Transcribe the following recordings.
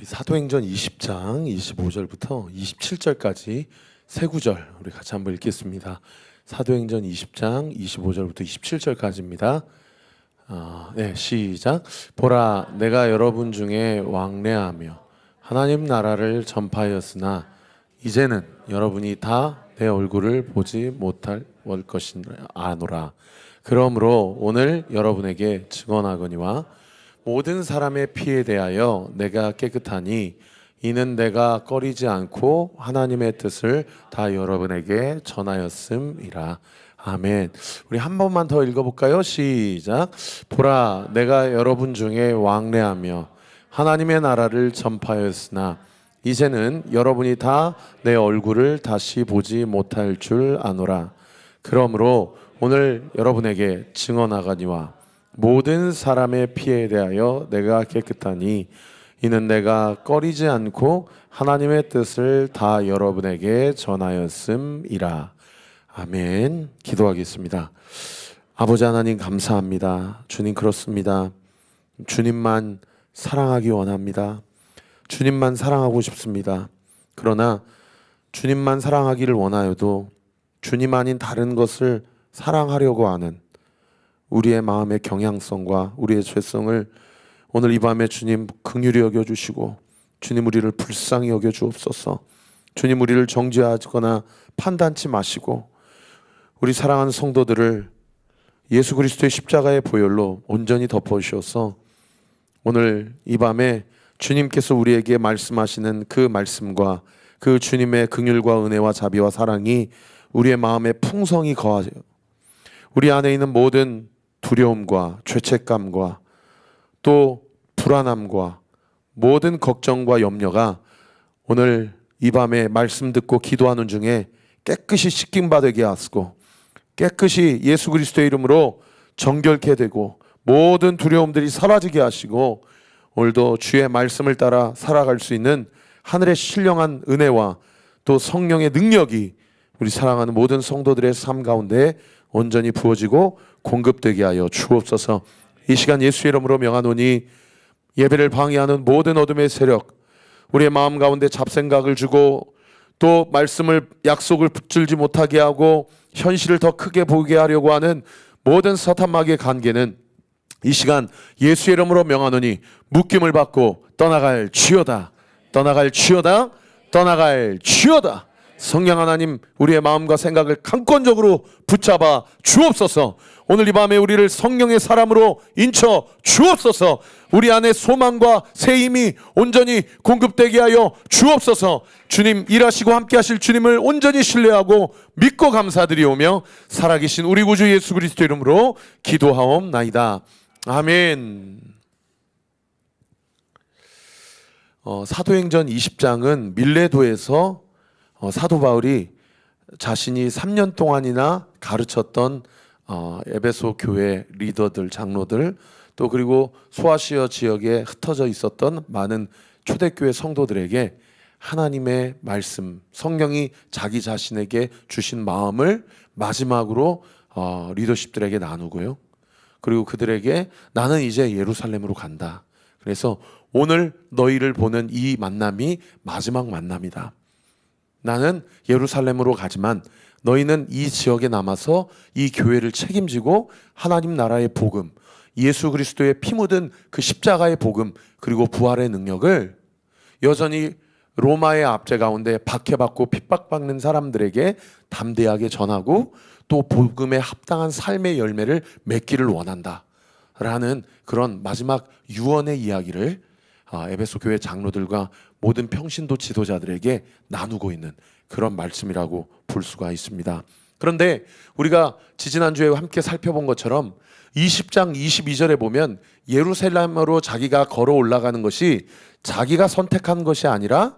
우리 사도행전 20장 25절부터 27절까지 세 구절 우리 같이 한번 읽겠습니다. 사도행전 20장 25절부터 27절까지입니다. 시작. 보라, 내가 여러분 중에 왕래하며 하나님 나라를 전파하였으나 이제는 여러분이 다 내 얼굴을 보지 못할 것이라 아노라. 그러므로 오늘 여러분에게 증언하거니와 모든 사람의 피에 대하여 내가 깨끗하니 이는 내가 꺼리지 않고 하나님의 뜻을 다 여러분에게 전하였음이라. 아멘. 우리 한 번만 더 읽어볼까요? 시작. 보라, 내가 여러분 중에 왕래하며 하나님의 나라를 전파하였으나 이제는 여러분이 다 내 얼굴을 다시 보지 못할 줄 아노라. 그러므로 오늘 여러분에게 증언하거니와 모든 사람의 피에 대하여 내가 깨끗하니 이는 내가 꺼리지 않고 하나님의 뜻을 다 여러분에게 전하였음이라. 아멘. 기도하겠습니다. 아버지 하나님 감사합니다. 주님 그렇습니다. 주님만 사랑하기 원합니다. 주님만 사랑하고 싶습니다. 그러나 주님만 사랑하기를 원하여도 주님 아닌 다른 것을 사랑하려고 하는 우리의 마음의 경향성과 우리의 죄성을 오늘 이 밤에 주님 긍휼히 여겨주시고 주님 우리를 불쌍히 여겨주옵소서. 주님 우리를 정죄하거나 판단치 마시고 우리 사랑하는 성도들을 예수 그리스도의 십자가의 보혈로 온전히 덮어주셔서 오늘 이 밤에 주님께서 우리에게 말씀하시는 그 말씀과 그 주님의 긍휼과 은혜와 자비와 사랑이 우리의 마음에 풍성히 거하여 우리 안에 있는 모든 두려움과 죄책감과 또 불안함과 모든 걱정과 염려가 오늘 이 밤에 말씀 듣고 기도하는 중에 깨끗이 씻김받게 하시고 깨끗이 예수 그리스도의 이름으로 정결케 되고 모든 두려움들이 사라지게 하시고 오늘도 주의 말씀을 따라 살아갈 수 있는 하늘의 신령한 은혜와 또 성령의 능력이 우리 사랑하는 모든 성도들의 삶 가운데 온전히 부어지고 공급되게 하여 주옵소서. 이 시간 예수의 이름으로 명하노니 예배를 방해하는 모든 어둠의 세력, 우리의 마음 가운데 잡생각을 주고 또 말씀을 약속을 붙들지 못하게 하고 현실을 더 크게 보게 하려고 하는 모든 사탄마귀의 관계는 이 시간 예수의 이름으로 명하노니 묶임을 받고 떠나갈 주여다. 떠나갈 주여다. 떠나갈 주여다. 성령 하나님 우리의 마음과 생각을 강권적으로 붙잡아 주옵소서. 오늘 이 밤에 우리를 성령의 사람으로 인쳐 주옵소서. 우리 안에 소망과 새 힘이 온전히 공급되게 하여 주옵소서. 주님 일하시고 함께 하실 주님을 온전히 신뢰하고 믿고 감사드리오며 살아계신 우리 구주 예수 그리스도 이름으로 기도하옵나이다. 아멘. 사도행전 20장은 밀레도에서 사도 바울이 자신이 3년 동안이나 가르쳤던 에베소 교회 리더들, 장로들 또 그리고 소아시아 지역에 흩어져 있었던 많은 초대교회 성도들에게 하나님의 말씀, 성령이 자기 자신에게 주신 마음을 마지막으로 리더십들에게 나누고요. 그리고 그들에게 나는 이제 예루살렘으로 간다. 그래서 오늘 너희를 보는 이 만남이 마지막 만남이다. 나는 예루살렘으로 가지만 너희는 이 지역에 남아서 이 교회를 책임지고 하나님 나라의 복음, 예수 그리스도의 피 묻은 그 십자가의 복음 그리고 부활의 능력을 여전히 로마의 압제 가운데 박해받고 핍박받는 사람들에게 담대하게 전하고 또 복음에 합당한 삶의 열매를 맺기를 원한다 라는 그런 마지막 유언의 이야기를 에베소 교회 장로들과 모든 평신도 지도자들에게 나누고 있는 그런 말씀이라고 볼 수가 있습니다. 그런데 우리가 지지난주에 함께 살펴본 것처럼 20장 22절에 보면 예루살렘으로 자기가 걸어 올라가는 것이 자기가 선택한 것이 아니라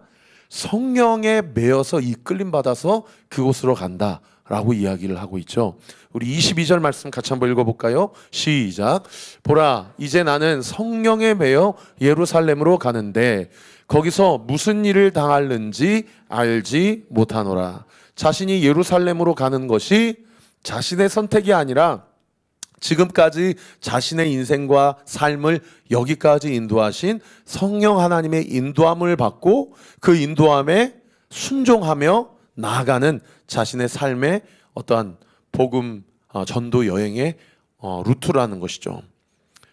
성령에 매여서 이끌림 받아서 그곳으로 간다라고 이야기를 하고 있죠. 우리 22절 말씀 같이 한번 읽어볼까요? 시작. 보라, 이제 나는 성령에 매여 예루살렘으로 가는데 거기서 무슨 일을 당하는지 알지 못하노라. 자신이 예루살렘으로 가는 것이 자신의 선택이 아니라 지금까지 자신의 인생과 삶을 여기까지 인도하신 성령 하나님의 인도함을 받고 그 인도함에 순종하며 나아가는 자신의 삶의 어떠한 복음 전도 여행의 루트라는 것이죠.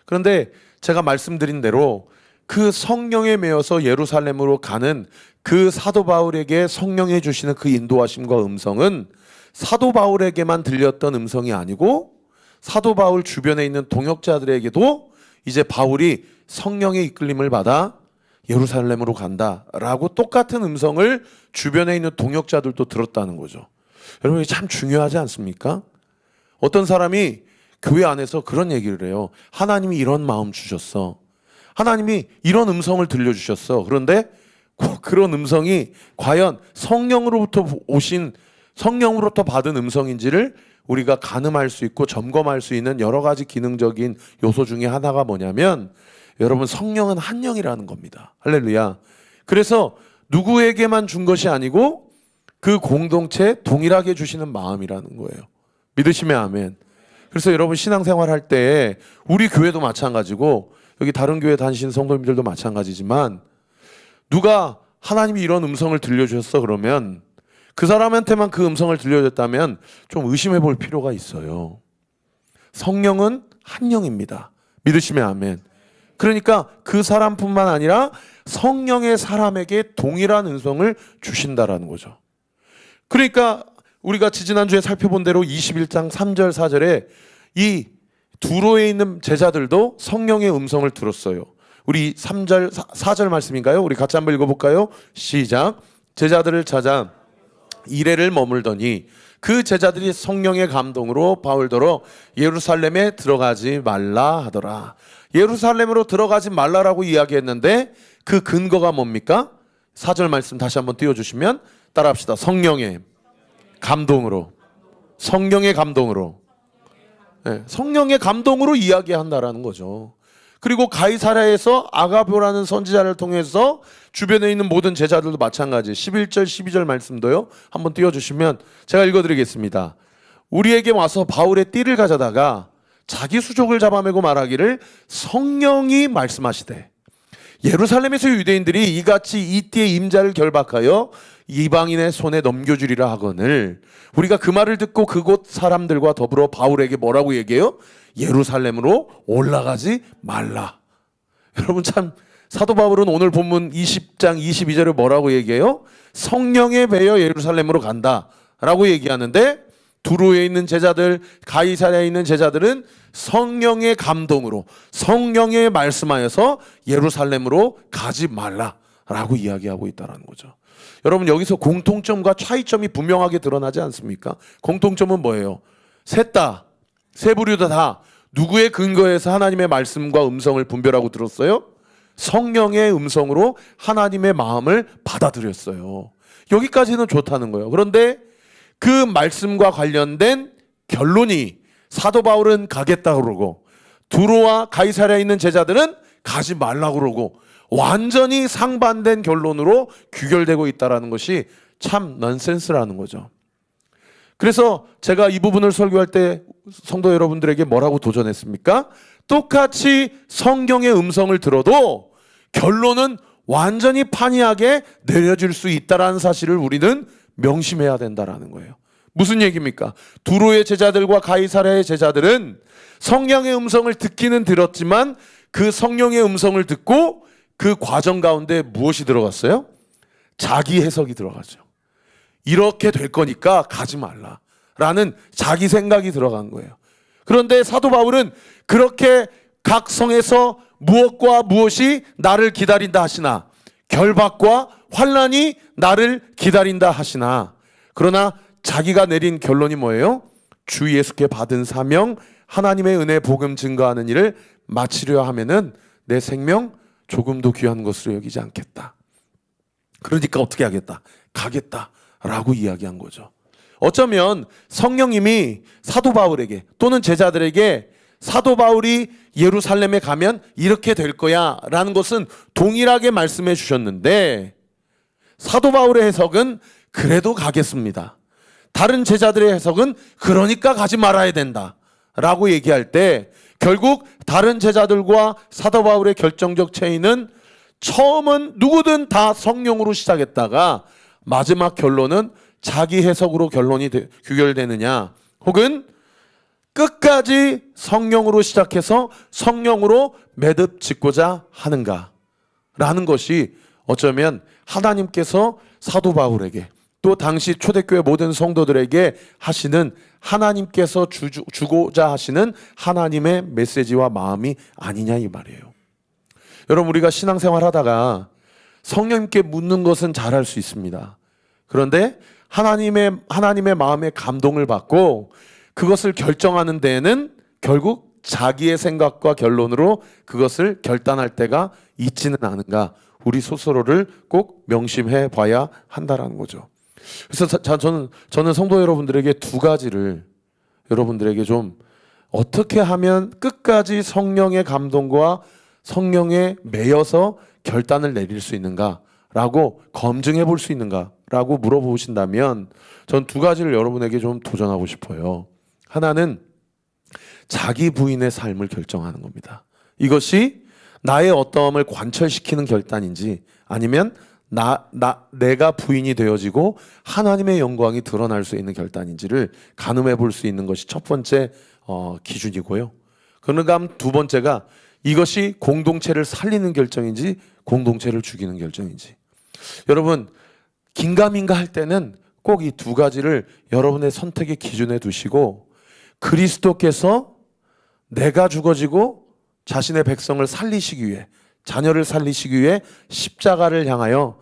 그런데 제가 말씀드린 대로 그 성령에 매여서 예루살렘으로 가는 그 사도 바울에게 성령이 주시는 그 인도하심과 음성은 사도 바울에게만 들렸던 음성이 아니고 사도 바울 주변에 있는 동역자들에게도 이제 바울이 성령의 이끌림을 받아 예루살렘으로 간다라고 똑같은 음성을 주변에 있는 동역자들도 들었다는 거죠. 여러분, 이게 참 중요하지 않습니까? 어떤 사람이 교회 안에서 그런 얘기를 해요. 하나님이 이런 마음 주셨어. 하나님이 이런 음성을 들려주셨어. 그런데 꼭 그런 음성이 과연 성령으로부터 오신, 성령으로부터 받은 음성인지를 우리가 가늠할 수 있고 점검할 수 있는 여러 가지 기능적인 요소 중에 하나가 뭐냐면, 여러분, 성령은 한 영이라는 겁니다. 할렐루야. 그래서 누구에게만 준 것이 아니고 그 공동체에 동일하게 주시는 마음이라는 거예요. 믿으시면 아멘. 그래서 여러분, 신앙생활 할 때 우리 교회도 마찬가지고 여기 다른 교회 다니시는 성도님들도 마찬가지지만, 누가 하나님이 이런 음성을 들려주셨어 그러면 그 사람한테만 그 음성을 들려줬다면 좀 의심해 볼 필요가 있어요. 성령은 한 영입니다. 믿으시면 아멘. 그러니까 그 사람뿐만 아니라 성령의 사람에게 동일한 음성을 주신다라는 거죠. 그러니까 우리가 지지난주에 살펴본 대로 21장 3절 4절에 이 두로에 있는 제자들도 성령의 음성을 들었어요. 우리 3절 4절 말씀인가요? 우리 같이 한번 읽어볼까요? 시작. 제자들을 찾아 이레를 머물더니 그 제자들이 성령의 감동으로 바울더러 예루살렘에 들어가지 말라 하더라. 예루살렘으로 들어가지 말라라고 이야기했는데 그 근거가 뭡니까? 4절 말씀 다시 한번 띄워주시면 따라합시다. 성령의 감동으로. 성령의 감동으로. 네, 성령의 감동으로 이야기한다라는 거죠. 그리고 가이사랴에서 아가보라는 선지자를 통해서 주변에 있는 모든 제자들도 마찬가지. 11절 12절 말씀도요. 한번 띄워주시면 제가 읽어드리겠습니다. 우리에게 와서 바울의 띠를 가져다가 자기 수족을 잡아매고 말하기를 성령이 말씀하시되 예루살렘에서 유대인들이 이같이 이 띠의 임자를 결박하여 이방인의 손에 넘겨주리라 하거늘 우리가 그 말을 듣고 그곳 사람들과 더불어 바울에게 뭐라고 얘기해요? 예루살렘으로 올라가지 말라. 여러분, 참 사도 바울은 오늘 본문 20장 22절에 뭐라고 얘기해요? 성령에 매여 예루살렘으로 간다라고 얘기하는데, 두로에 있는 제자들, 가이사랴에 있는 제자들은 성령의 감동으로 성령에 말씀하여서 예루살렘으로 가지 말라라고 이야기하고 있다는 거죠. 여러분, 여기서 공통점과 차이점이 분명하게 드러나지 않습니까? 공통점은 뭐예요? 셋 다, 세 부류다 다 누구의 근거에서 하나님의 말씀과 음성을 분별하고 들었어요? 성령의 음성으로 하나님의 마음을 받아들였어요. 여기까지는 좋다는 거예요. 그런데 그 말씀과 관련된 결론이 사도 바울은 가겠다 그러고 두로와 가이사랴에 있는 제자들은 가지 말라고 그러고 완전히 상반된 결론으로 규결되고 있다는 것이 참 넌센스라는 거죠. 그래서 제가 이 부분을 설교할 때 성도 여러분들에게 뭐라고 도전했습니까? 똑같이 성경의 음성을 들어도 결론은 완전히 판이하게 내려질 수 있다는 사실을 우리는 명심해야 된다는 거예요. 무슨 얘기입니까? 두로의 제자들과 가이사랴의 제자들은 성령의 음성을 듣기는 들었지만 그 성령의 음성을 듣고 그 과정 가운데 무엇이 들어갔어요? 자기 해석이 들어가죠. 이렇게 될 거니까 가지 말라라는 자기 생각이 들어간 거예요. 그런데 사도 바울은 그렇게 각 성에서 무엇과 무엇이 나를 기다린다 하시나 결박과 환난이 나를 기다린다 하시나, 그러나 자기가 내린 결론이 뭐예요? 주 예수께 받은 사명, 하나님의 은혜 복음 증거하는 일을 마치려 하면은 내 생명 조금도 귀한 것으로 여기지 않겠다. 그러니까 어떻게 하겠다? 가겠다라고 이야기한 거죠. 어쩌면 성령님이 사도 바울에게 또는 제자들에게 사도 바울이 예루살렘에 가면 이렇게 될 거야 라는 것은 동일하게 말씀해 주셨는데, 사도 바울의 해석은 그래도 가겠습니다. 다른 제자들의 해석은 그러니까 가지 말아야 된다 라고 얘기할 때 결국 다른 제자들과 사도 바울의 결정적 체인은 처음은 누구든 다 성령으로 시작했다가 마지막 결론은 자기 해석으로 결론이 규결되느냐, 혹은 끝까지 성령으로 시작해서 성령으로 매듭 짓고자 하는가 라는 것이 어쩌면 하나님께서 사도 바울에게 또 당시 초대교회 모든 성도들에게 하시는, 하나님께서 주고자 하시는 하나님의 메시지와 마음이 아니냐 이 말이에요. 여러분, 우리가 신앙생활 하다가 성령님께 묻는 것은 잘할 수 있습니다. 그런데 하나님의 마음에 감동을 받고 그것을 결정하는 데에는 결국 자기의 생각과 결론으로 그것을 결단할 때가 있지는 않은가, 우리 스스로를 꼭 명심해 봐야 한다라는 거죠. 그래서 저는 성도 여러분들에게 두 가지를 여러분들에게 좀 어떻게 하면 끝까지 성령의 감동과 성령에 매여서 결단을 내릴 수 있는가라고 검증해 볼 수 있는가라고 물어보신다면 전 두 가지를 여러분에게 좀 도전하고 싶어요. 하나는 자기 부인의 삶을 결정하는 겁니다. 이것이 나의 어떠함을 관철시키는 결단인지 아니면 내가 부인이 되어지고 하나님의 영광이 드러날 수 있는 결단인지를 가늠해 볼 수 있는 것이 첫 번째 기준이고요. 그러니까 두 번째가 이것이 공동체를 살리는 결정인지 공동체를 죽이는 결정인지. 여러분, 긴가민가 할 때는 꼭 이 두 가지를 여러분의 선택의 기준에 두시고 그리스도께서 내가 죽어지고 자신의 백성을 살리시기 위해, 자녀를 살리시기 위해 십자가를 향하여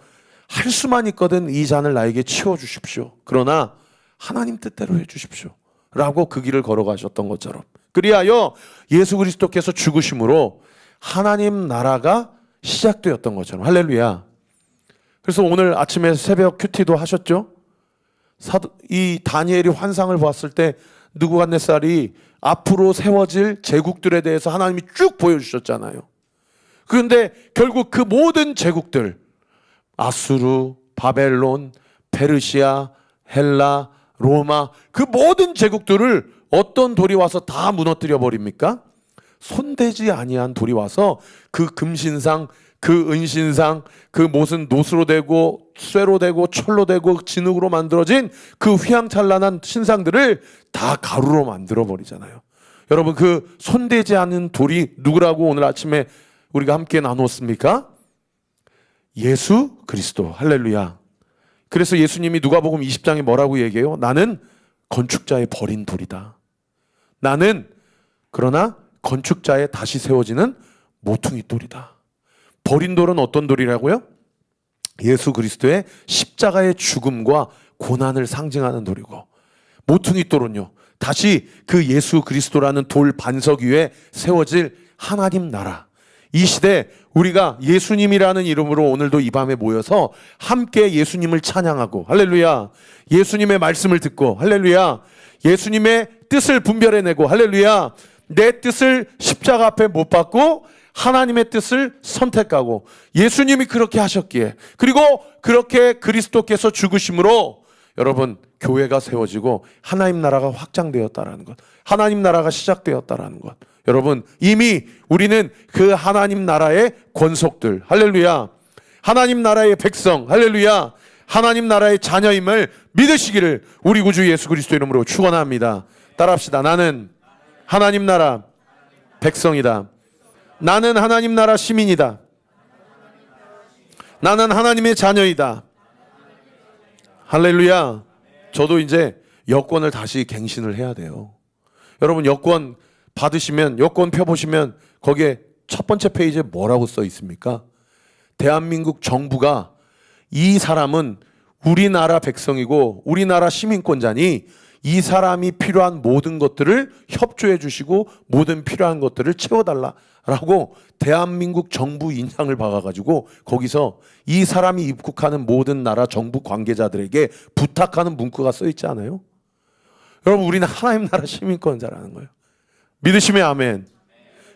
할 수만 있거든 이 잔을 나에게 치워주십시오. 그러나 하나님 뜻대로 해주십시오 라고 그 길을 걸어가셨던 것처럼, 그리하여 예수 그리스도께서 죽으심으로 하나님 나라가 시작되었던 것처럼. 할렐루야. 그래서 오늘 아침에 새벽 큐티도 하셨죠? 이 다니엘이 환상을 봤을 때 느부갓네살이 앞으로 세워질 제국들에 대해서 하나님이 쭉 보여주셨잖아요. 그런데 결국 그 모든 제국들, 아수르, 바벨론, 페르시아, 헬라, 로마, 그 모든 제국들을 어떤 돌이 와서 다 무너뜨려 버립니까? 손대지 아니한 돌이 와서 그 금신상, 그 은신상, 그 못은 노수로 되고 쇠로 되고 철로 되고 진흙으로 만들어진 그 휘황찬란한 신상들을 다 가루로 만들어 버리잖아요. 여러분, 그 손대지 않은 돌이 누구라고 오늘 아침에 우리가 함께 나눴습니까? 예수 그리스도. 할렐루야. 그래서 예수님이 누가복음 20장에 뭐라고 얘기해요? 나는 건축자의 버린 돌이다. 나는 그러나 건축자의 다시 세워지는 모퉁이 돌이다. 버린 돌은 어떤 돌이라고요? 예수 그리스도의 십자가의 죽음과 고난을 상징하는 돌이고, 모퉁이 돌은요, 다시 그 예수 그리스도라는 돌 반석 위에 세워질 하나님 나라. 이 시대 우리가 예수님이라는 이름으로 오늘도 이 밤에 모여서 함께 예수님을 찬양하고, 할렐루야, 예수님의 말씀을 듣고, 할렐루야, 예수님의 뜻을 분별해내고, 할렐루야, 내 뜻을 십자가 앞에 못 박고 하나님의 뜻을 선택하고, 예수님이 그렇게 하셨기에, 그리고 그렇게 그리스도께서 죽으심으로 여러분 교회가 세워지고 하나님 나라가 확장되었다라는 것, 하나님 나라가 시작되었다라는 것. 여러분, 이미 우리는 그 하나님 나라의 권속들, 할렐루야, 하나님 나라의 백성, 할렐루야, 하나님 나라의 자녀임을 믿으시기를 우리 구주 예수 그리스도 이름으로 축원합니다. 따라합시다. 나는 하나님 나라 백성이다. 나는 하나님 나라 시민이다. 나는 하나님의 자녀이다. 할렐루야. 저도 이제 여권을 다시 갱신을 해야 돼요. 여러분, 여권 받으시면, 여권 펴보시면 거기에 첫 번째 페이지에 뭐라고 써 있습니까? 대한민국 정부가 이 사람은 우리나라 백성이고 우리나라 시민권자니 이 사람이 필요한 모든 것들을 협조해 주시고 모든 필요한 것들을 채워달라라고 대한민국 정부 인상을 박아가지고 거기서 이 사람이 입국하는 모든 나라 정부 관계자들에게 부탁하는 문구가 써 있지 않아요? 여러분, 우리는 하나님 나라 시민권자라는 거예요. 믿으시면 아멘.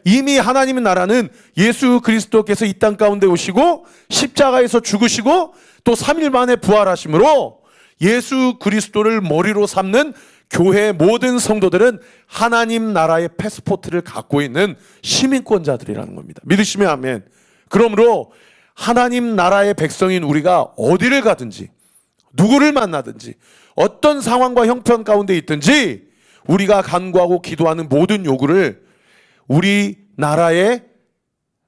이미 하나님의 나라는 예수 그리스도께서 이 땅 가운데 오시고 십자가에서 죽으시고 또 3일 만에 부활하심으로 예수 그리스도를 머리로 삼는 교회 모든 성도들은 하나님 나라의 패스포트를 갖고 있는 시민권자들이라는 겁니다. 믿으시면 아멘. 그러므로 하나님 나라의 백성인 우리가 어디를 가든지 누구를 만나든지 어떤 상황과 형편 가운데 있든지 우리가 간구하고 기도하는 모든 요구를 우리 나라의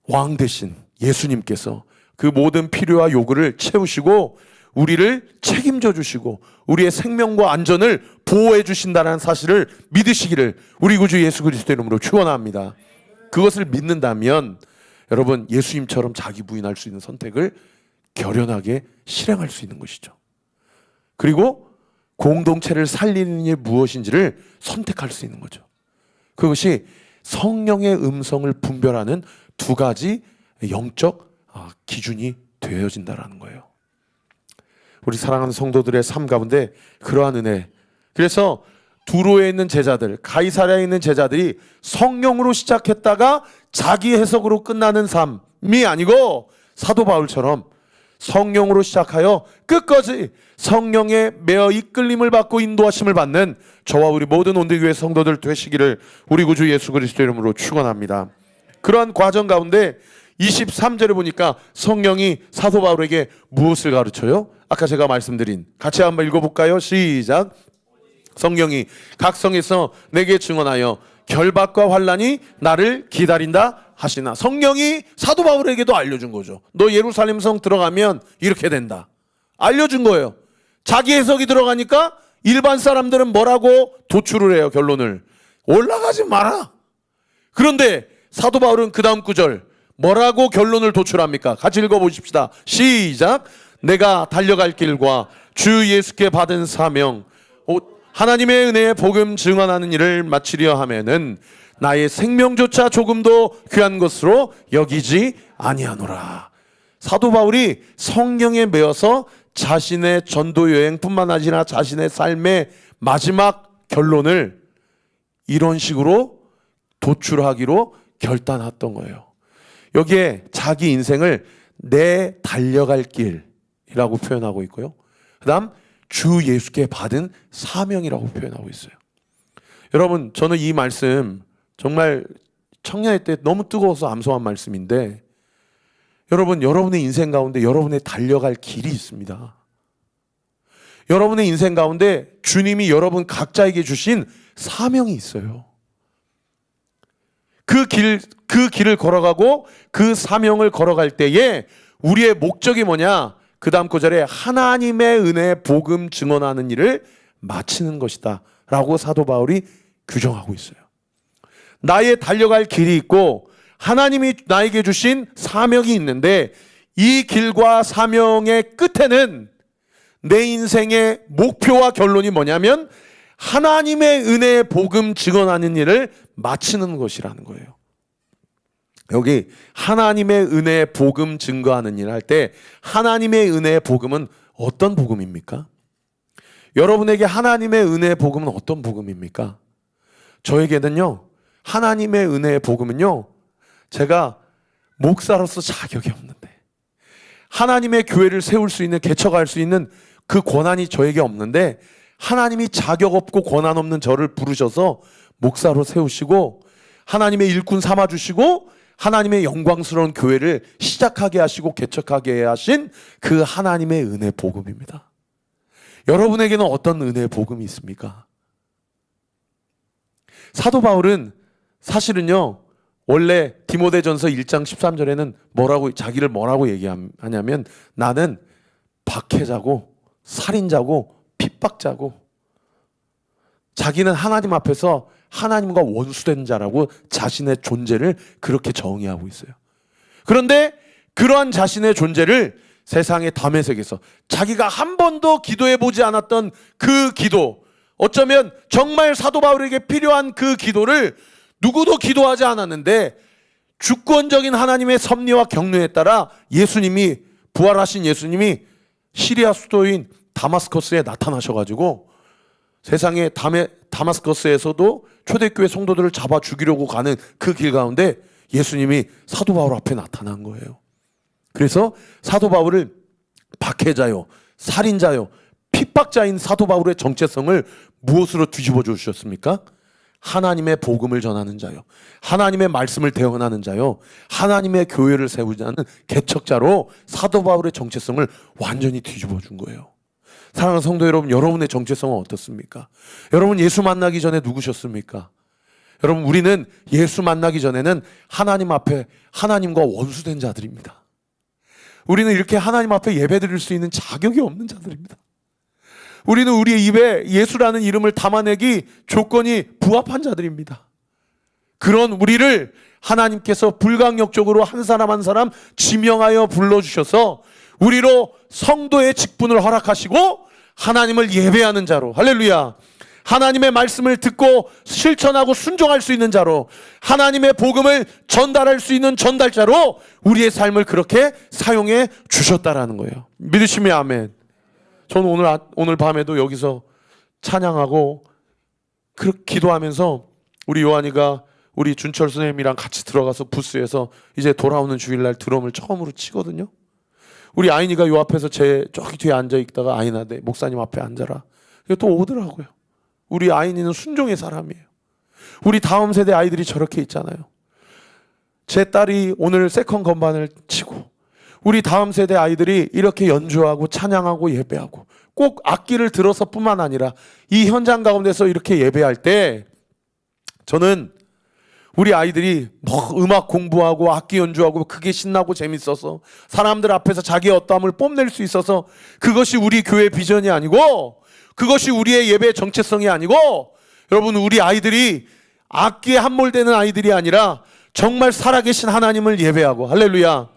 왕 되신 예수님께서 그 모든 필요와 요구를 채우시고 우리를 책임져 주시고 우리의 생명과 안전을 보호해 주신다는 사실을 믿으시기를 우리 구주 예수 그리스도 이름으로 축원합니다. 그것을 믿는다면 여러분 예수님처럼 자기 부인할 수 있는 선택을 결연하게 실행할 수 있는 것이죠. 그리고 공동체를 살리는 일 무엇인지를 선택할 수 있는 거죠. 그것이 성령의 음성을 분별하는 두 가지 영적 기준이 되어진다는 거예요. 우리 사랑하는 성도들의 삶 가운데 그러한 은혜, 그래서 두로에 있는 제자들, 가이사랴에 있는 제자들이 성령으로 시작했다가 자기 해석으로 끝나는 삶이 아니고 사도 바울처럼 성령으로 시작하여 끝까지 성령에 매어 이끌림을 받고 인도하심을 받는 저와 우리 모든 온대교회 성도들 되시기를 우리 구주 예수 그리스도 이름으로 축원합니다. 그러한 과정 가운데 23절에 보니까 성령이 사도 바울에게 무엇을 가르쳐요? 아까 제가 말씀드린, 같이 한번 읽어볼까요? 시작. 성령이 각 성에서 내게 증언하여 결박과 환난이 나를 기다린다 하시나. 성령이 사도 바울에게도 알려준 거죠. 너 예루살렘 성 들어가면 이렇게 된다. 알려준 거예요. 자기 해석이 들어가니까 일반 사람들은 뭐라고 도출을 해요? 결론을 올라가지 마라. 그런데 사도 바울은 그 다음 구절 뭐라고 결론을 도출합니까? 같이 읽어보십시다. 시작. 내가 달려갈 길과 주 예수께 받은 사명, 하나님의 은혜의 복음 증언하는 일을 마치려 하면은 나의 생명조차 조금도 귀한 것으로 여기지 아니하노라. 사도 바울이 성령에 매여서 자신의 전도 여행뿐만 아니라 자신의 삶의 마지막 결론을 이런 식으로 도출하기로 결단했던 거예요. 여기에 자기 인생을 내 달려갈 길이라고 표현하고 있고요. 그 다음 주 예수께 받은 사명이라고 표현하고 있어요. 여러분, 저는 이 말씀 정말 청년의 때 너무 뜨거워서 암송한 말씀인데, 여러분, 여러분의 인생 가운데 여러분의 달려갈 길이 있습니다. 여러분의 인생 가운데 주님이 여러분 각자에게 주신 사명이 있어요. 그 길을 걸어가고 그 사명을 걸어갈 때에 우리의 목적이 뭐냐? 그 다음 구절에 하나님의 은혜 복음 증언하는 일을 마치는 것이다 라고 사도 바울이 규정하고 있어요. 나의 달려갈 길이 있고 하나님이 나에게 주신 사명이 있는데 이 길과 사명의 끝에는 내 인생의 목표와 결론이 뭐냐면 하나님의 은혜의 복음 증언하는 일을 마치는 것이라는 거예요. 여기 하나님의 은혜의 복음 증거하는 일 할 때 하나님의 은혜의 복음은 어떤 복음입니까? 여러분에게 하나님의 은혜의 복음은 어떤 복음입니까? 저에게는요, 하나님의 은혜의 복음은요, 제가 목사로서 자격이 없는데 하나님의 교회를 세울 수 있는, 개척할 수 있는 그 권한이 저에게 없는데 하나님이 자격 없고 권한 없는 저를 부르셔서 목사로 세우시고 하나님의 일꾼 삼아주시고 하나님의 영광스러운 교회를 시작하게 하시고 개척하게 하신 그 하나님의 은혜 복음입니다. 여러분에게는 어떤 은혜 복음이 있습니까? 사도 바울은 사실은요, 원래 디모데전서 1장 13절에는 자기를 뭐라고 얘기하냐면 나는 박해자고 살인자고 핍박자고, 자기는 하나님 앞에서 하나님과 원수된 자라고 자신의 존재를 그렇게 정의하고 있어요. 그런데 그러한 자신의 존재를 세상의 담에색에서 자기가 한 번도 기도해 보지 않았던 그 기도, 어쩌면 정말 사도 바울에게 필요한 그 기도를 누구도 기도하지 않았는데 주권적인 하나님의 섭리와 경륜에 따라 예수님이, 부활하신 예수님이 시리아 수도인 다마스커스에 나타나셔가지고 세상의 다마스커스에서도 초대교회 성도들을 잡아 죽이려고 가는 그 길 가운데 예수님이 사도 바울 앞에 나타난 거예요. 그래서 사도 바울을 박해자요, 살인자요, 핍박자인 사도 바울의 정체성을 무엇으로 뒤집어 주셨습니까? 하나님의 복음을 전하는 자요, 하나님의 말씀을 대언하는 자요, 하나님의 교회를 세우자는 개척자로 사도 바울의 정체성을 완전히 뒤집어 준 거예요. 사랑하는 성도 여러분, 여러분의 정체성은 어떻습니까? 여러분 예수 만나기 전에 누구셨습니까? 여러분, 우리는 예수 만나기 전에는 하나님 앞에 하나님과 원수된 자들입니다. 우리는 이렇게 하나님 앞에 예배드릴 수 있는 자격이 없는 자들입니다. 우리는 우리의 입에 예수라는 이름을 담아내기 조건이 부합한 자들입니다. 그런 우리를 하나님께서 불강력적으로 한 사람 한 사람 지명하여 불러주셔서 우리로 성도의 직분을 허락하시고 하나님을 예배하는 자로, 할렐루야, 하나님의 말씀을 듣고 실천하고 순종할 수 있는 자로, 하나님의 복음을 전달할 수 있는 전달자로 우리의 삶을 그렇게 사용해 주셨다라는 거예요. 믿으시면 아멘. 저는 오늘 밤에도 여기서 찬양하고 기도하면서 우리 요한이가 우리 준철 선생님이랑 같이 들어가서 부스에서 이제 돌아오는 주일날 드럼을 처음으로 치거든요. 우리 아인이가 요 앞에서 제 저기 뒤에 앉아 있다가 아인아, 내 목사님 앞에 앉아라. 또 오더라고요. 우리 아인이는 순종의 사람이에요. 우리 다음 세대 아이들이 저렇게 있잖아요. 제 딸이 오늘 세컨 건반을 치고 우리 다음 세대 아이들이 이렇게 연주하고 찬양하고 예배하고 꼭 악기를 들어서 뿐만 아니라 이 현장 가운데서 이렇게 예배할 때 저는 우리 아이들이 음악 공부하고 악기 연주하고 그게 신나고 재밌어서 사람들 앞에서 자기의 어떠함을 뽐낼 수 있어서 그것이 우리 교회 비전이 아니고 그것이 우리의 예배 정체성이 아니고, 여러분 우리 아이들이 악기에 함몰되는 아이들이 아니라 정말 살아계신 하나님을 예배하고, 할렐루야,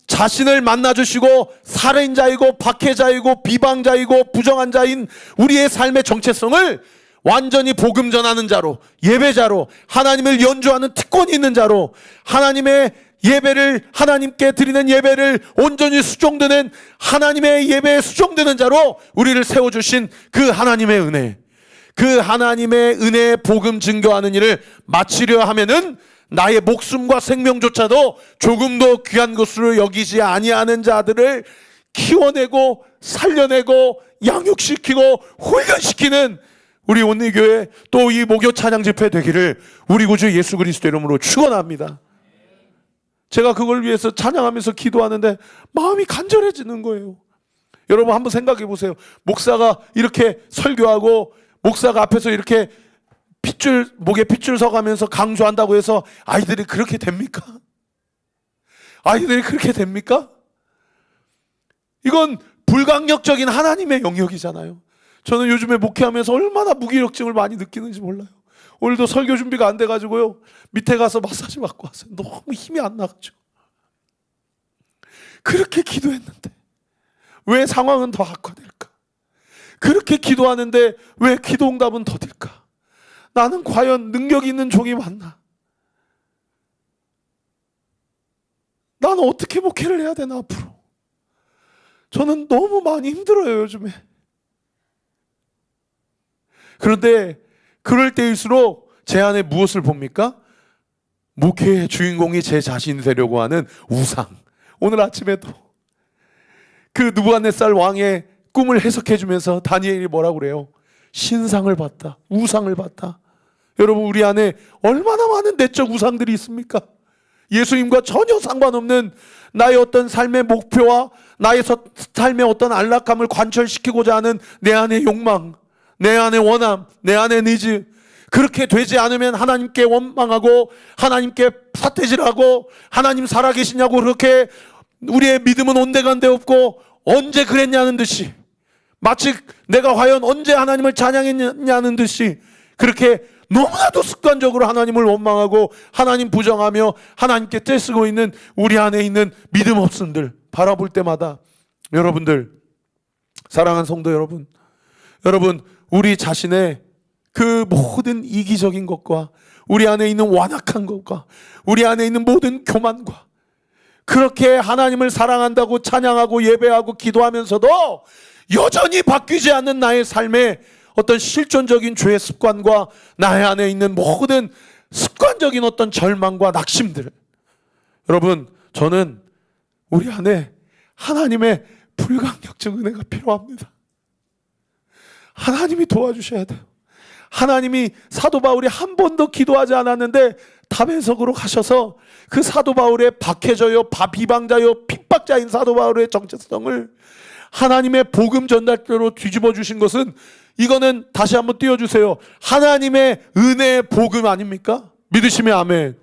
자신을 만나주시고 살인자이고 박해자이고 비방자이고 부정한 자인 우리의 삶의 정체성을 완전히 복음 전하는 자로, 예배자로, 하나님을 연주하는 특권이 있는 자로, 하나님의 예배를, 하나님께 드리는 예배를 온전히 수종드는 하나님의 예배에 수종드는 자로 우리를 세워주신 그 하나님의 은혜, 그 하나님의 은혜의 복음 증거하는 일을 마치려 하면은 나의 목숨과 생명조차도 조금도 귀한 것으로 여기지 아니하는 자들을 키워내고 살려내고 양육시키고 훈련시키는 우리 온리교회 또 이 목요 찬양 집회 되기를 우리 구주 예수 그리스도 이름으로 축원합니다. 제가 그걸 위해서 찬양하면서 기도하는데 마음이 간절해지는 거예요. 여러분 한번 생각해 보세요. 목사가 이렇게 설교하고 목사가 앞에서 이렇게 목에 핏줄 서가면서 강조한다고 해서 아이들이 그렇게 됩니까? 아이들이 그렇게 됩니까? 이건 불강력적인 하나님의 영역이잖아요. 저는 요즘에 목회하면서 얼마나 무기력증을 많이 느끼는지 몰라요. 오늘도 설교 준비가 안 돼가지고요, 밑에 가서 마사지 받고 왔어요. 너무 힘이 안 나가지고. 그렇게 기도했는데 왜 상황은 더 악화될까? 그렇게 기도하는데 왜 기도 응답은 더딜까? 나는 과연 능력 있는 종이 맞나? 나는 어떻게 목회를 해야 되나 앞으로? 저는 너무 많이 힘들어요 요즘에. 그런데 그럴 때일수록 제 안에 무엇을 봅니까? 목회의 주인공이 제 자신이 되려고 하는 우상. 오늘 아침에도 그 느부갓네살 왕의 꿈을 해석해 주면서 다니엘이 뭐라고 그래요? 신상을 봤다, 우상을 봤다. 여러분 우리 안에 얼마나 많은 내적 우상들이 있습니까? 예수님과 전혀 상관없는 나의 어떤 삶의 목표와 나의 삶의 어떤 안락함을 관철시키고자 하는 내 안의 욕망, 내 안의 원함, 내 안의 니즈, 그렇게 되지 않으면 하나님께 원망하고 하나님께 사태질하고 하나님 살아계시냐고 그렇게 우리의 믿음은 온데간데 없고 언제 그랬냐는 듯이, 마치 내가 과연 언제 하나님을 찬양했냐는 듯이 그렇게 너무나도 습관적으로 하나님을 원망하고 하나님 부정하며 하나님께 떼쓰고 있는 우리 안에 있는 믿음 없음들 바라볼 때마다, 여러분들, 사랑하는 성도 여러분, 우리 자신의 그 모든 이기적인 것과 우리 안에 있는 완악한 것과 우리 안에 있는 모든 교만과 그렇게 하나님을 사랑한다고 찬양하고 예배하고 기도하면서도 여전히 바뀌지 않는 나의 삶의 어떤 실존적인 죄의 습관과 나의 안에 있는 모든 습관적인 어떤 절망과 낙심들, 여러분 저는 우리 안에 하나님의 불강력적 은혜가 필요합니다. 하나님이 도와주셔야 돼요. 하나님이 사도 바울이 한 번도 기도하지 않았는데 담에석으로 가셔서 그 사도 바울의 박해자요, 비방자요, 핍박자인 사도 바울의 정체성을 하나님의 복음 전달대로 뒤집어 주신 것은, 이거는 다시 한번 띄워주세요. 하나님의 은혜의 복음 아닙니까? 믿으시면 아멘.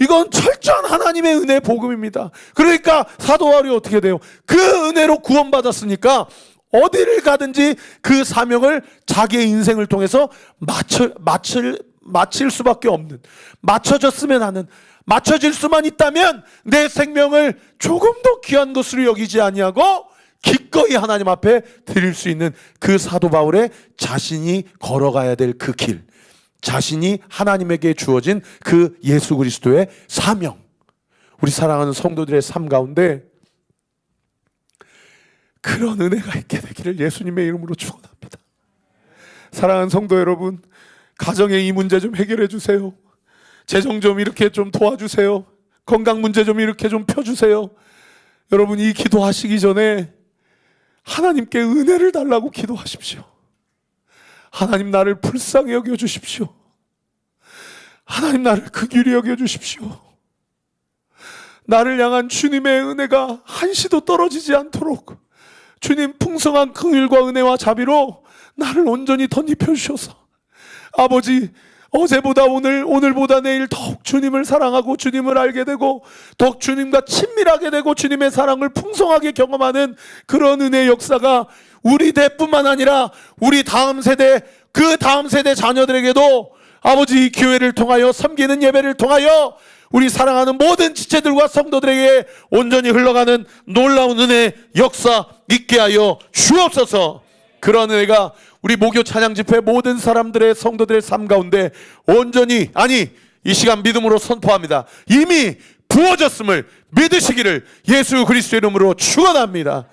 이건 철저한 하나님의 은혜의 복음입니다. 그러니까 사도 바울이 어떻게 돼요? 그 은혜로 구원받았으니까 어디를 가든지 그 사명을 자기의 인생을 통해서 마칠 수밖에 없는, 맞춰졌으면 하는, 맞춰질 수만 있다면 내 생명을 조금 더 귀한 것으로 여기지 아니하고 기꺼이 하나님 앞에 드릴 수 있는 그 사도 바울의 자신이 걸어가야 될 그 길, 자신이 하나님에게 주어진 그 예수 그리스도의 사명, 우리 사랑하는 성도들의 삶 가운데 그런 은혜가 있게 되기를 예수님의 이름으로 축원합니다. 사랑하는 성도 여러분, 가정의 이 문제 좀 해결해 주세요. 재정 좀 이렇게 좀 도와주세요. 건강 문제 좀 이렇게 좀 펴주세요. 여러분, 이 기도하시기 전에 하나님께 은혜를 달라고 기도하십시오. 하나님, 나를 불쌍히 여겨주십시오. 하나님, 나를 극률히 여겨주십시오. 나를 향한 주님의 은혜가 한시도 떨어지지 않도록 주님 풍성한 긍휼과 은혜와 자비로 나를 온전히 덧입혀 주셔서, 아버지, 어제보다 오늘, 오늘보다 내일 더욱 주님을 사랑하고 주님을 알게 되고 더욱 주님과 친밀하게 되고 주님의 사랑을 풍성하게 경험하는 그런 은혜의 역사가 우리 대뿐만 아니라 우리 다음 세대, 그 다음 세대 자녀들에게도 아버지, 이 교회를 통하여, 섬기는 예배를 통하여 우리 사랑하는 모든 지체들과 성도들에게 온전히 흘러가는 놀라운 은혜의 역사 있게 하여 주옵소서. 그런 은혜가 우리 목요 찬양 집회 모든 사람들의, 성도들의 삶 가운데 온전히, 아니, 이 시간 믿음으로 선포합니다. 이미 부어졌음을 믿으시기를 예수 그리스도 이름으로 축원합니다.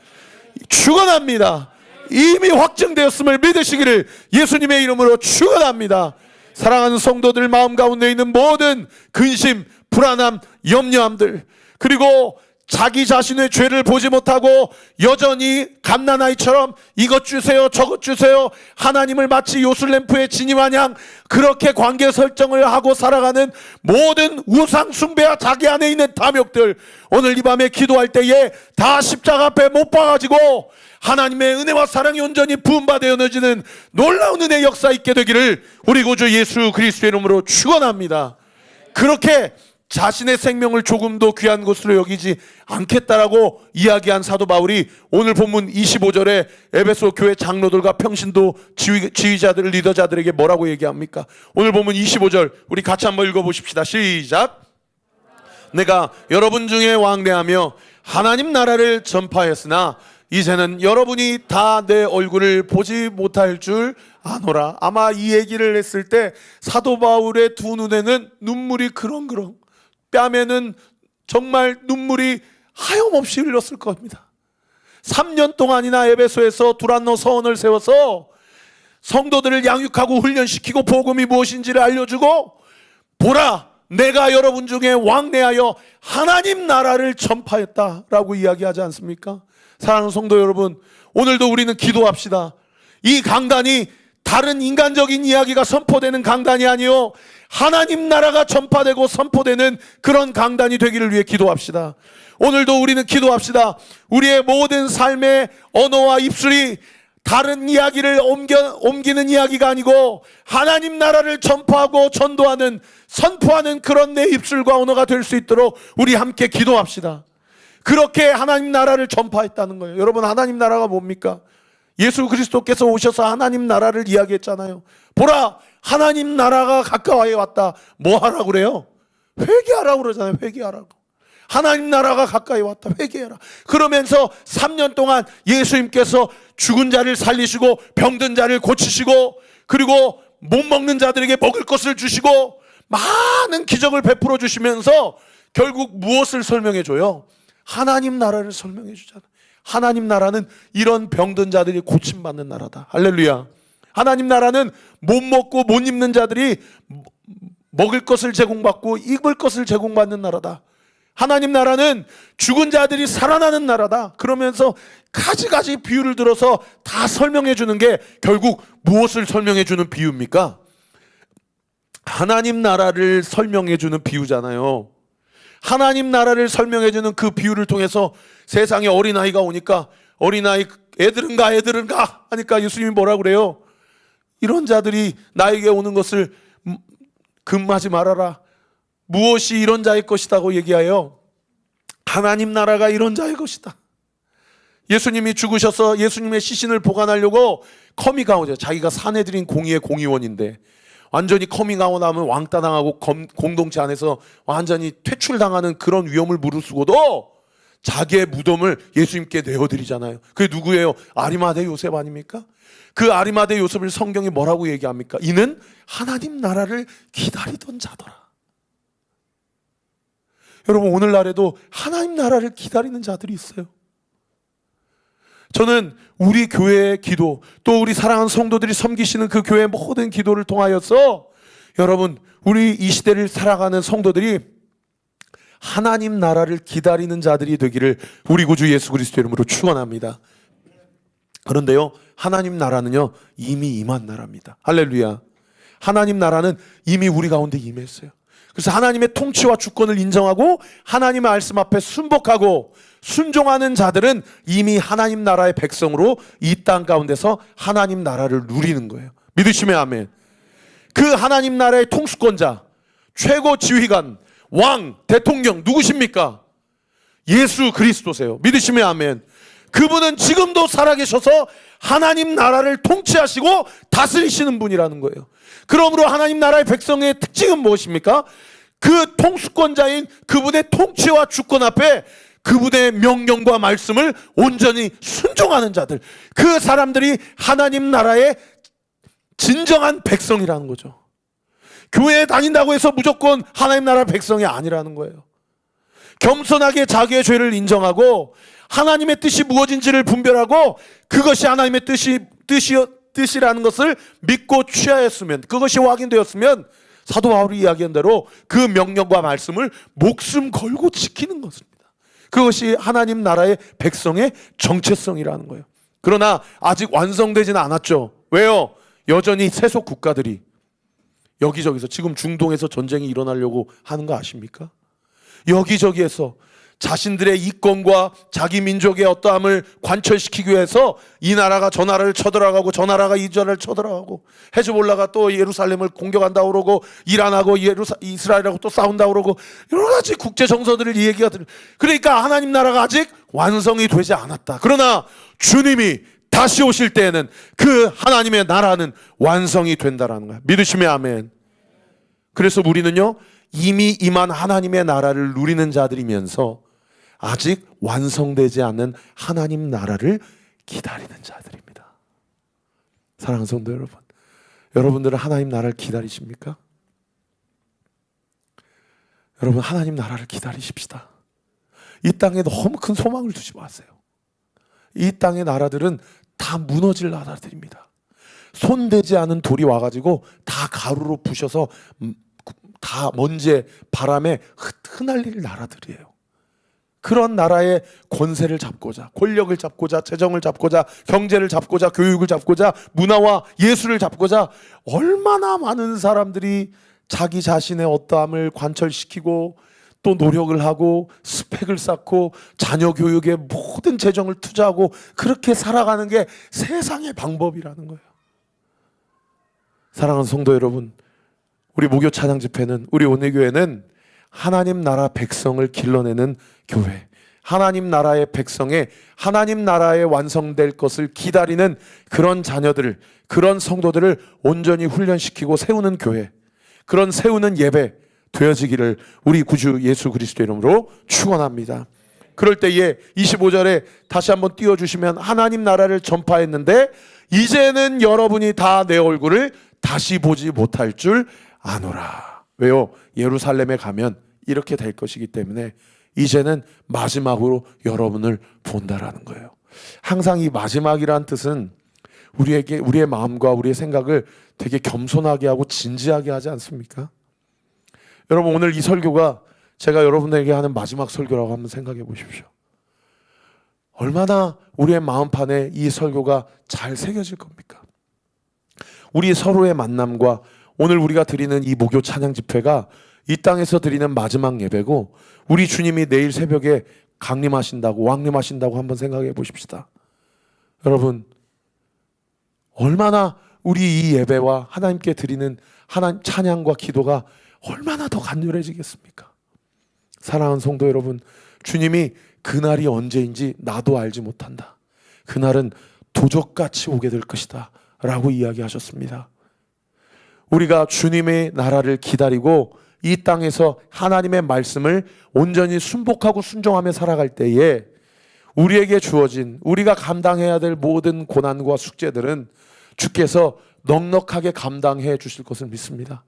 축원합니다. 이미 확증되었음을 믿으시기를 예수님의 이름으로 축원합니다. 사랑하는 성도들 마음 가운데 있는 모든 근심, 불안함, 염려함들, 그리고 자기 자신의 죄를 보지 못하고 여전히 갓난아이처럼 이것 주세요 저것 주세요, 하나님을 마치 요술램프의 지니 마냥 그렇게 관계 설정을 하고 살아가는 모든 우상 숭배와 자기 안에 있는 탐욕들, 오늘 이 밤에 기도할 때에 다 십자가 앞에 못 박아지고 하나님의 은혜와 사랑이 온전히 부음받아 연어지는 놀라운 은혜의 역사 있게 되기를 우리 구주 예수 그리스도의 이름으로 축원합니다. 그렇게 자신의 생명을 조금도 귀한 것으로 여기지 않겠다라고 이야기한 사도 바울이 오늘 본문 25절에 에베소 교회 장로들과 평신도 지휘자들, 리더자들에게 뭐라고 얘기합니까? 오늘 본문 25절 우리 같이 한번 읽어보십시다. 시작. 내가 여러분 중에 왕래하며 하나님 나라를 전파했으나 이제는 여러분이 다 내 얼굴을 보지 못할 줄 아노라. 아마 이 얘기를 했을 때 사도 바울의 두 눈에는 눈물이 그렁그렁, 뺨에는 정말 눈물이 하염없이 흘렀을 겁니다. 3년 동안이나 에베소에서 두란노 서원을 세워서 성도들을 양육하고 훈련시키고 복음이 무엇인지를 알려주고, 보라, 내가 여러분 중에 왕래하여 하나님 나라를 전파했다라고 이야기하지 않습니까? 사랑하는 성도 여러분, 오늘도 우리는 기도합시다. 이 강단이 다른 인간적인 이야기가 선포되는 강단이 아니요, 하나님 나라가 전파되고 선포되는 그런 강단이 되기를 위해 기도합시다. 오늘도 우리는 기도합시다. 우리의 모든 삶의 언어와 입술이 다른 이야기를 옮기는 이야기가 아니고 하나님 나라를 전파하고 전도하는, 선포하는 그런 내 입술과 언어가 될 수 있도록 우리 함께 기도합시다. 그렇게 하나님 나라를 전파했다는 거예요. 여러분, 하나님 나라가 뭡니까? 예수 그리스도께서 오셔서 하나님 나라를 이야기했잖아요. 보라, 하나님 나라가 가까이 왔다. 뭐 하라고 그래요? 회개하라고 그러잖아요. 회개하라고. 하나님 나라가 가까이 왔다. 회개해라. 그러면서 3년 동안 예수님께서 죽은 자를 살리시고 병든 자를 고치시고, 그리고 못 먹는 자들에게 먹을 것을 주시고 많은 기적을 베풀어 주시면서 결국 무엇을 설명해 줘요? 하나님 나라를 설명해 주잖아요. 하나님 나라는 이런 병든 자들이 고침받는 나라다. 할렐루야. 하나님 나라는 못 먹고 못 입는 자들이 먹을 것을 제공받고 입을 것을 제공받는 나라다. 하나님 나라는 죽은 자들이 살아나는 나라다. 그러면서 가지가지 비유를 들어서 다 설명해 주는 게 결국 무엇을 설명해 주는 비유입니까? 하나님 나라를 설명해 주는 비유잖아요. 하나님 나라를 설명해 주는 그 비유를 통해서 세상에 어린아이가 오니까 어린아이 애들은 가 하니까 예수님이 뭐라 그래요? 이런 자들이 나에게 오는 것을 금하지 말아라. 무엇이 이런 자의 것이다고 얘기하여 하나님 나라가 이런 자의 것이다. 예수님이 죽으셔서 예수님의 시신을 보관하려고 커밍아웃이에요. 자기가 사내들인 공의의 공의원인데 완전히 커밍아웃하면 왕따당하고 공동체 안에서 완전히 퇴출당하는 그런 위험을 무릅쓰고도 자기의 무덤을 예수님께 내어드리잖아요. 그게 누구예요? 아리마대 요셉 아닙니까? 그 아리마대 요셉을 성경이 뭐라고 얘기합니까? 이는 하나님 나라를 기다리던 자더라. 여러분, 오늘날에도 하나님 나라를 기다리는 자들이 있어요. 저는 우리 교회의 기도, 또 우리 사랑하는 성도들이 섬기시는 그 교회의 모든 기도를 통하여서 여러분, 우리 이 시대를 살아가는 성도들이 하나님 나라를 기다리는 자들이 되기를 우리 구주 예수 그리스도 이름으로 축원합니다. 그런데요, 하나님 나라는요 이미 임한 나라입니다. 할렐루야. 하나님 나라는 이미 우리 가운데 임했어요. 그래서 하나님의 통치와 주권을 인정하고 하나님의 말씀 앞에 순복하고 순종하는 자들은 이미 하나님 나라의 백성으로 이 땅 가운데서 하나님 나라를 누리는 거예요. 믿으시면 아멘. 그 하나님 나라의 통수권자, 최고 지휘관, 왕, 대통령 누구십니까? 예수 그리스도세요. 믿으시면 아멘. 그분은 지금도 살아계셔서 하나님 나라를 통치하시고 다스리시는 분이라는 거예요. 그러므로 하나님 나라의 백성의 특징은 무엇입니까? 그 통수권자인 그분의 통치와 주권 앞에 그분의 명령과 말씀을 온전히 순종하는 자들, 그 사람들이 하나님 나라의 진정한 백성이라는 거죠. 교회에 다닌다고 해서 무조건 하나님 나라 백성이 아니라는 거예요. 겸손하게 자기의 죄를 인정하고 하나님의 뜻이 무엇인지를 분별하고 그것이 하나님의 뜻이라는 것을 믿고 취하였으면, 그것이 확인되었으면 사도 바울이 이야기한 대로 그 명령과 말씀을 목숨 걸고 지키는 것입니다. 그것이 하나님 나라의 백성의 정체성이라는 거예요. 그러나 아직 완성되지는 않았죠. 왜요? 여전히 세속 국가들이 여기저기서, 지금 중동에서 전쟁이 일어나려고 하는 거 아십니까? 여기저기에서 자신들의 이권과 자기 민족의 어떠함을 관철시키기 위해서 이 나라가 저 나라를 쳐들어가고 저 나라가 이 나라를 쳐들어가고, 헤즈볼라가 또 예루살렘을 공격한다고 그러고 이란하고 이스라엘하고 또 싸운다고 그러고 여러 가지 국제 정서들을 얘기가 들어요. 그러니까 하나님 나라가 아직 완성이 되지 않았다. 그러나 주님이 다시 오실 때에는 그 하나님의 나라는 완성이 된다라는 거야. 믿으시면 아멘. 그래서 우리는요 이미 임한 하나님의 나라를 누리는 자들이면서 아직 완성되지 않는 하나님 나라를 기다리는 자들입니다. 사랑하는 성도 여러분, 여러분들은 하나님 나라를 기다리십니까? 여러분, 하나님 나라를 기다리십시다. 이 땅에 너무 큰 소망을 두지 마세요. 이 땅의 나라들은 다 무너질 나라들입니다. 손대지 않은 돌이 와가지고 다 가루로 부셔서 다 먼지에 바람에 흩날릴 나라들이에요. 그런 나라의 권세를 잡고자, 권력을 잡고자, 재정을 잡고자, 경제를 잡고자, 교육을 잡고자, 문화와 예술을 잡고자 얼마나 많은 사람들이 자기 자신의 어떠함을 관철시키고 또 노력을 하고 스펙을 쌓고 자녀 교육에 모든 재정을 투자하고 그렇게 살아가는 게 세상의 방법이라는 거예요. 사랑하는 성도 여러분, 우리 목요 찬양 집회는, 우리 온누교회는 하나님 나라 백성을 길러내는 교회, 하나님 나라의 백성의 하나님 나라에 완성될 것을 기다리는 그런 자녀들을, 그런 성도들을 온전히 훈련시키고 세우는 교회, 그런 세우는 예배 되어지기를 우리 구주 예수 그리스도 이름으로 축원합니다. 그럴 때에 25절에 다시 한번 띄워주시면, 하나님 나라를 전파했는데 이제는 여러분이 다 내 얼굴을 다시 보지 못할 줄 아노라. 왜요? 예루살렘에 가면 이렇게 될 것이기 때문에 이제는 마지막으로 여러분을 본다라는 거예요. 항상 이 마지막이라는 뜻은 우리에게, 우리의 마음과 우리의 생각을 되게 겸손하게 하고 진지하게 하지 않습니까? 여러분, 오늘 이 설교가 제가 여러분에게 하는 마지막 설교라고 한번 생각해 보십시오. 얼마나 우리의 마음판에 이 설교가 잘 새겨질 겁니까? 우리 서로의 만남과 오늘 우리가 드리는 이 목요 찬양 집회가 이 땅에서 드리는 마지막 예배고, 우리 주님이 내일 새벽에 강림하신다고, 왕림하신다고 한번 생각해 보십시다. 여러분, 얼마나 우리 이 예배와 하나님께 드리는 하나님 찬양과 기도가 얼마나 더 간절해지겠습니까? 사랑하는 성도 여러분, 주님이 그날이 언제인지 나도 알지 못한다. 그날은 도적같이 오게 될 것이다 라고 이야기하셨습니다. 우리가 주님의 나라를 기다리고 이 땅에서 하나님의 말씀을 온전히 순복하고 순종하며 살아갈 때에 우리에게 주어진, 우리가 감당해야 될 모든 고난과 숙제들은 주께서 넉넉하게 감당해 주실 것을 믿습니다.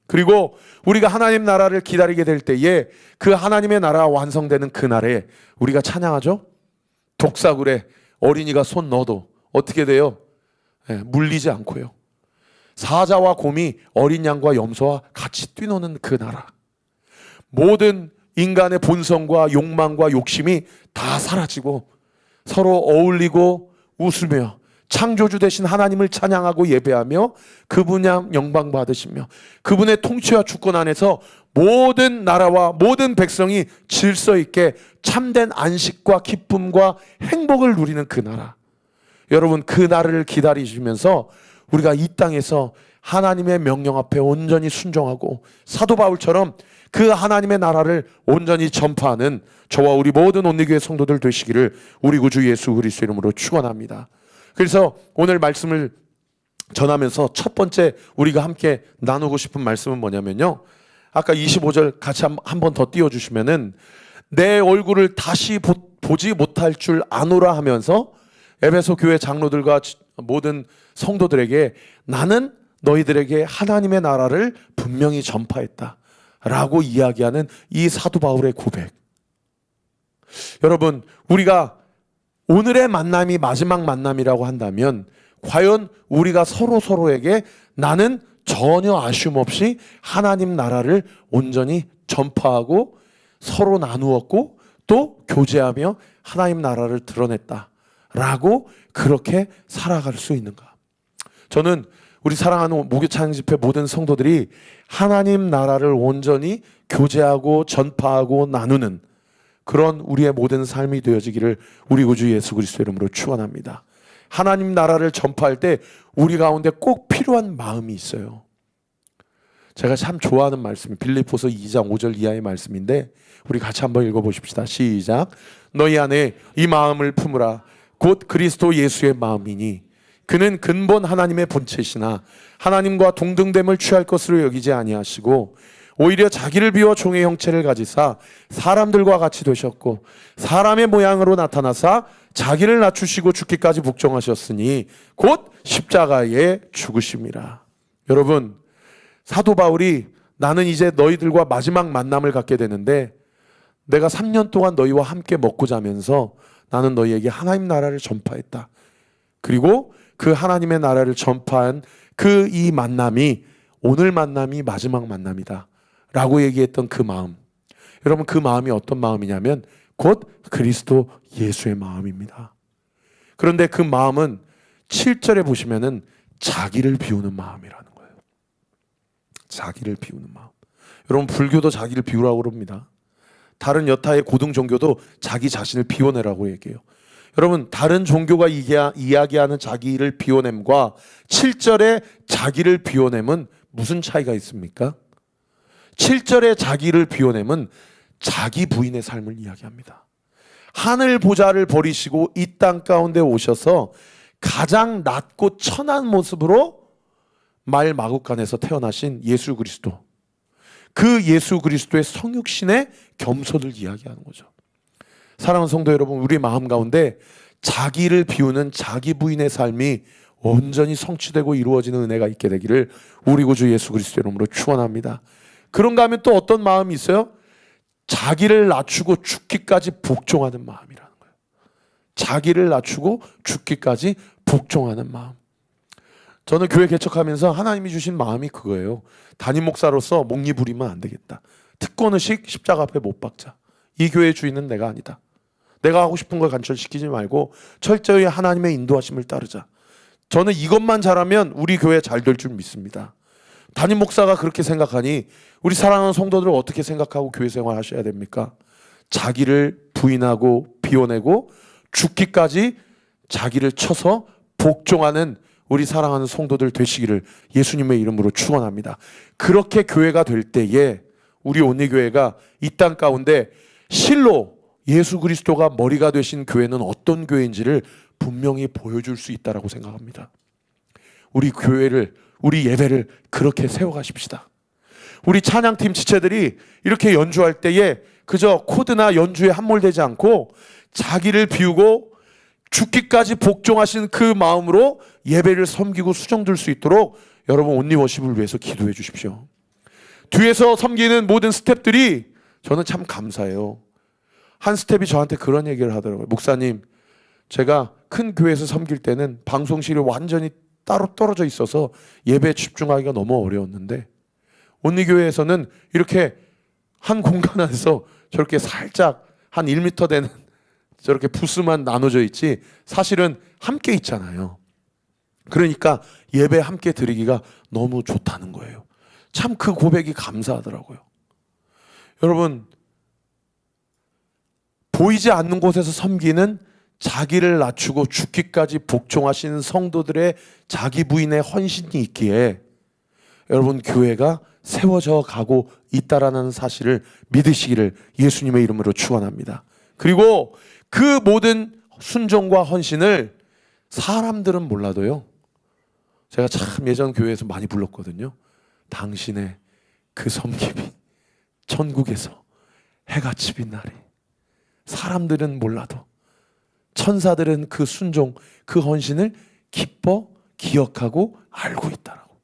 그리고 우리가 하나님 나라를 기다리게 될 때에 그 하나님의 나라가 완성되는 그날에 우리가 찬양하죠. 독사굴에 어린이가 손 넣어도 어떻게 돼요? 물리지 않고요. 사자와 곰이 어린 양과 염소와 같이 뛰노는 그 나라. 모든 인간의 본성과 욕망과 욕심이 다 사라지고 서로 어울리고 웃으며 창조주 되신 하나님을 찬양하고 예배하며 그분의 영광 받으시며 그분의 통치와 주권 안에서 모든 나라와 모든 백성이 질서 있게 참된 안식과 기쁨과 행복을 누리는 그 나라. 여러분, 그 나라를 기다리시면서 우리가 이 땅에서 하나님의 명령 앞에 온전히 순종하고 사도 바울처럼 그 하나님의 나라를 온전히 전파하는 저와 우리 모든 온리교회 성도들 되시기를 우리 구주 예수 그리스도 이름으로 축원합니다. 그래서 오늘 말씀을 전하면서 첫 번째 우리가 함께 나누고 싶은 말씀은 뭐냐면요, 아까 25절 같이 한 번 더 띄워주시면은, 내 얼굴을 다시 보지 못할 줄 아노라 하면서 에베소 교회 장로들과 모든 성도들에게 나는 너희들에게 하나님의 나라를 분명히 전파했다 라고 이야기하는 이 사도 바울의 고백. 여러분, 우리가 오늘의 만남이 마지막 만남이라고 한다면 과연 우리가 서로에게 나는 전혀 아쉬움 없이 하나님 나라를 온전히 전파하고 서로 나누었고 또 교제하며 하나님 나라를 드러냈다 라고 그렇게 살아갈 수 있는가? 저는 우리 사랑하는 목요 찬양 집회 모든 성도들이 하나님 나라를 온전히 교제하고 전파하고 나누는 그런 우리의 모든 삶이 되어지기를 우리 구주 예수 그리스도 이름으로 축원합니다. 하나님 나라를 전파할 때 우리 가운데 꼭 필요한 마음이 있어요. 제가 참 좋아하는 말씀이 빌립보서 2장 5절 이하의 말씀인데 우리 같이 한번 읽어보십시다. 시작. 너희 안에 이 마음을 품으라. 곧 그리스도 예수의 마음이니 그는 근본 하나님의 본체시나 하나님과 동등됨을 취할 것으로 여기지 아니하시고 오히려 자기를 비워 종의 형체를 가지사 사람들과 같이 되셨고 사람의 모양으로 나타나사 자기를 낮추시고 죽기까지 복종하셨으니 곧 십자가에 죽으심이라. 여러분, 사도 바울이 나는 이제 너희들과 마지막 만남을 갖게 되는데 내가 3년 동안 너희와 함께 먹고 자면서 나는 너희에게 하나님 나라를 전파했다. 그리고 그 하나님의 나라를 전파한 그 이 만남이 오늘 만남이 마지막 만남이다 라고 얘기했던 그 마음, 여러분 그 마음이 어떤 마음이냐면 곧 그리스도 예수의 마음입니다. 그런데 그 마음은 7절에 보시면은 자기를 비우는 마음이라는 거예요. 자기를 비우는 마음. 여러분 불교도 자기를 비우라고 그럽니다. 다른 여타의 고등 종교도 자기 자신을 비워내라고 얘기해요. 여러분 다른 종교가 이야기하는 자기를 비워냄과 7절의 자기를 비워냄은 무슨 차이가 있습니까? 7절의 자기를 비워냄은 자기 부인의 삶을 이야기합니다. 하늘 보좌를 버리시고 이 땅 가운데 오셔서 가장 낮고 천한 모습으로 말 마구간에서 태어나신 예수 그리스도, 그 예수 그리스도의 성육신의 겸손을 이야기하는 거죠. 사랑하는 성도 여러분, 우리 마음 가운데 자기를 비우는 자기 부인의 삶이 온전히 성취되고 이루어지는 은혜가 있게 되기를 우리 구주 예수 그리스도 이름으로 축원합니다. 그런가 하면 또 어떤 마음이 있어요? 자기를 낮추고 죽기까지 복종하는 마음이라는 거예요. 자기를 낮추고 죽기까지 복종하는 마음. 저는 교회 개척하면서 하나님이 주신 마음이 그거예요. 담임 목사로서 목리 부리면 안 되겠다. 특권의식 십자가 앞에 못 박자. 이 교회의 주인은 내가 아니다. 내가 하고 싶은 걸 간철시키지 말고 철저히 하나님의 인도하심을 따르자. 저는 이것만 잘하면 우리 교회 잘 될 줄 믿습니다. 담임 목사가 그렇게 생각하니 우리 사랑하는 성도들을 어떻게 생각하고 교회 생활 하셔야 됩니까? 자기를 부인하고 비워내고 죽기까지 자기를 쳐서 복종하는 우리 사랑하는 성도들 되시기를 예수님의 이름으로 축원합니다. 그렇게 교회가 될 때에 우리 온리교회가 이 땅 가운데 실로 예수 그리스도가 머리가 되신 교회는 어떤 교회인지를 분명히 보여줄 수 있다고 생각합니다. 우리 교회를, 우리 예배를 그렇게 세워가십시다. 우리 찬양팀 지체들이 이렇게 연주할 때에 그저 코드나 연주에 함몰되지 않고 자기를 비우고 죽기까지 복종하신 그 마음으로 예배를 섬기고 수정될 수 있도록 여러분 온리워십을 위해서 기도해 주십시오. 뒤에서 섬기는 모든 스태프들이 저는 참 감사해요. 한 스텝이 저한테 그런 얘기를 하더라고요. 목사님, 제가 큰 교회에서 섬길 때는 방송실이 완전히 따로 떨어져 있어서 예배에 집중하기가 너무 어려웠는데 온리교회에서는 이렇게 한 공간 안에서 저렇게 살짝 한 1m 되는 저렇게 부스만 나눠져 있지 사실은 함께 있잖아요. 그러니까 예배 함께 드리기가 너무 좋다는 거예요. 참 그 고백이 감사하더라고요. 여러분, 보이지 않는 곳에서 섬기는 자기를 낮추고 죽기까지 복종하시는 성도들의 자기 부인의 헌신이 있기에 여러분 교회가 세워져 가고 있다라는 사실을 믿으시기를 예수님의 이름으로 축원합니다. 그리고 그 모든 순종과 헌신을 사람들은 몰라도요, 제가 참 예전 교회에서 많이 불렀거든요. 당신의 그 섬김이 천국에서 해같이 빛나리. 사람들은 몰라도 천사들은 그 순종, 그 헌신을 기뻐 기억하고 알고 있다라고.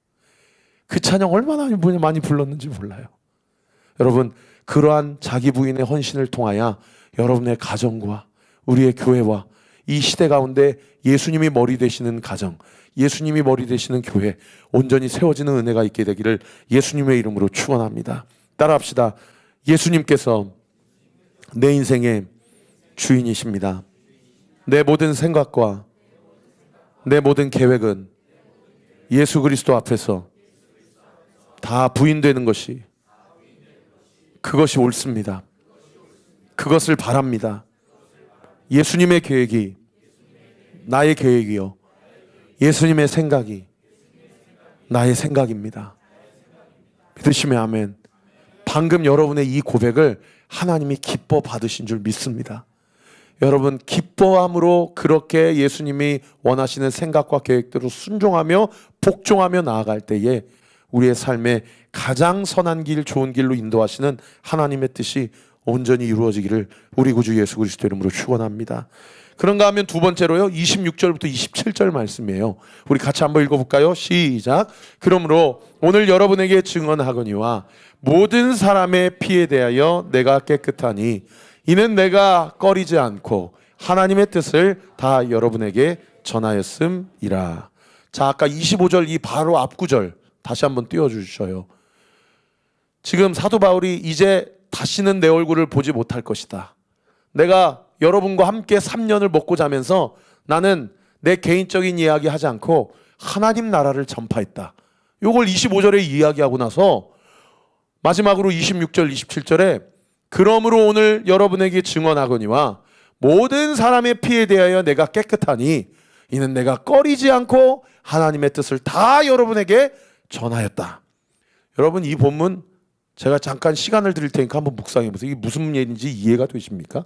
그 찬양 얼마나 많이 불렀는지 몰라요. 여러분, 그러한 자기 부인의 헌신을 통하여 여러분의 가정과 우리의 교회와 이 시대 가운데 예수님이 머리 되시는 가정, 예수님이 머리 되시는 교회 온전히 세워지는 은혜가 있게 되기를 예수님의 이름으로 축원합니다. 따라합시다. 예수님께서 내 인생의 주인이십니다. 내 모든 생각과 내 모든 계획은 예수 그리스도 앞에서 다 부인되는 것이 그것이 옳습니다. 그것을 바랍니다. 예수님의 계획이 나의 계획이요, 예수님의 생각이 나의 생각입니다. 믿으시면 아멘. 방금 여러분의 이 고백을 하나님이 기뻐 받으신 줄 믿습니다. 여러분, 기뻐함으로 그렇게 예수님이 원하시는 생각과 계획대로 순종하며 복종하며 나아갈 때에 우리의 삶에 가장 선한 길, 좋은 길로 인도하시는 하나님의 뜻이 온전히 이루어지기를 우리 구주 예수 그리스도 이름으로 축원합니다. 그런가 하면 두 번째로요, 26절부터 27절 말씀이에요. 우리 같이 한번 읽어볼까요? 시작. 그러므로 오늘 여러분에게 증언하거니와 모든 사람의 피에 대하여 내가 깨끗하니 이는 내가 꺼리지 않고 하나님의 뜻을 다 여러분에게 전하였음이라. 자, 아까 25절 이 바로 앞구절 다시 한번 띄워주셔요. 지금 사도 바울이 이제 다시는 내 얼굴을 보지 못할 것이다. 내가 여러분과 함께 3년을 먹고 자면서 나는 내 개인적인 이야기 하지 않고 하나님 나라를 전파했다. 요걸 25절에 이야기하고 나서 마지막으로 26절 27절에 그러므로 오늘 여러분에게 증언하거니와 모든 사람의 피에 대하여 내가 깨끗하니 이는 내가 꺼리지 않고 하나님의 뜻을 다 여러분에게 전하였다. 여러분, 이 본문 제가 잠깐 시간을 드릴 테니까 한번 묵상해 보세요. 이게 무슨 얘기인지 이해가 되십니까?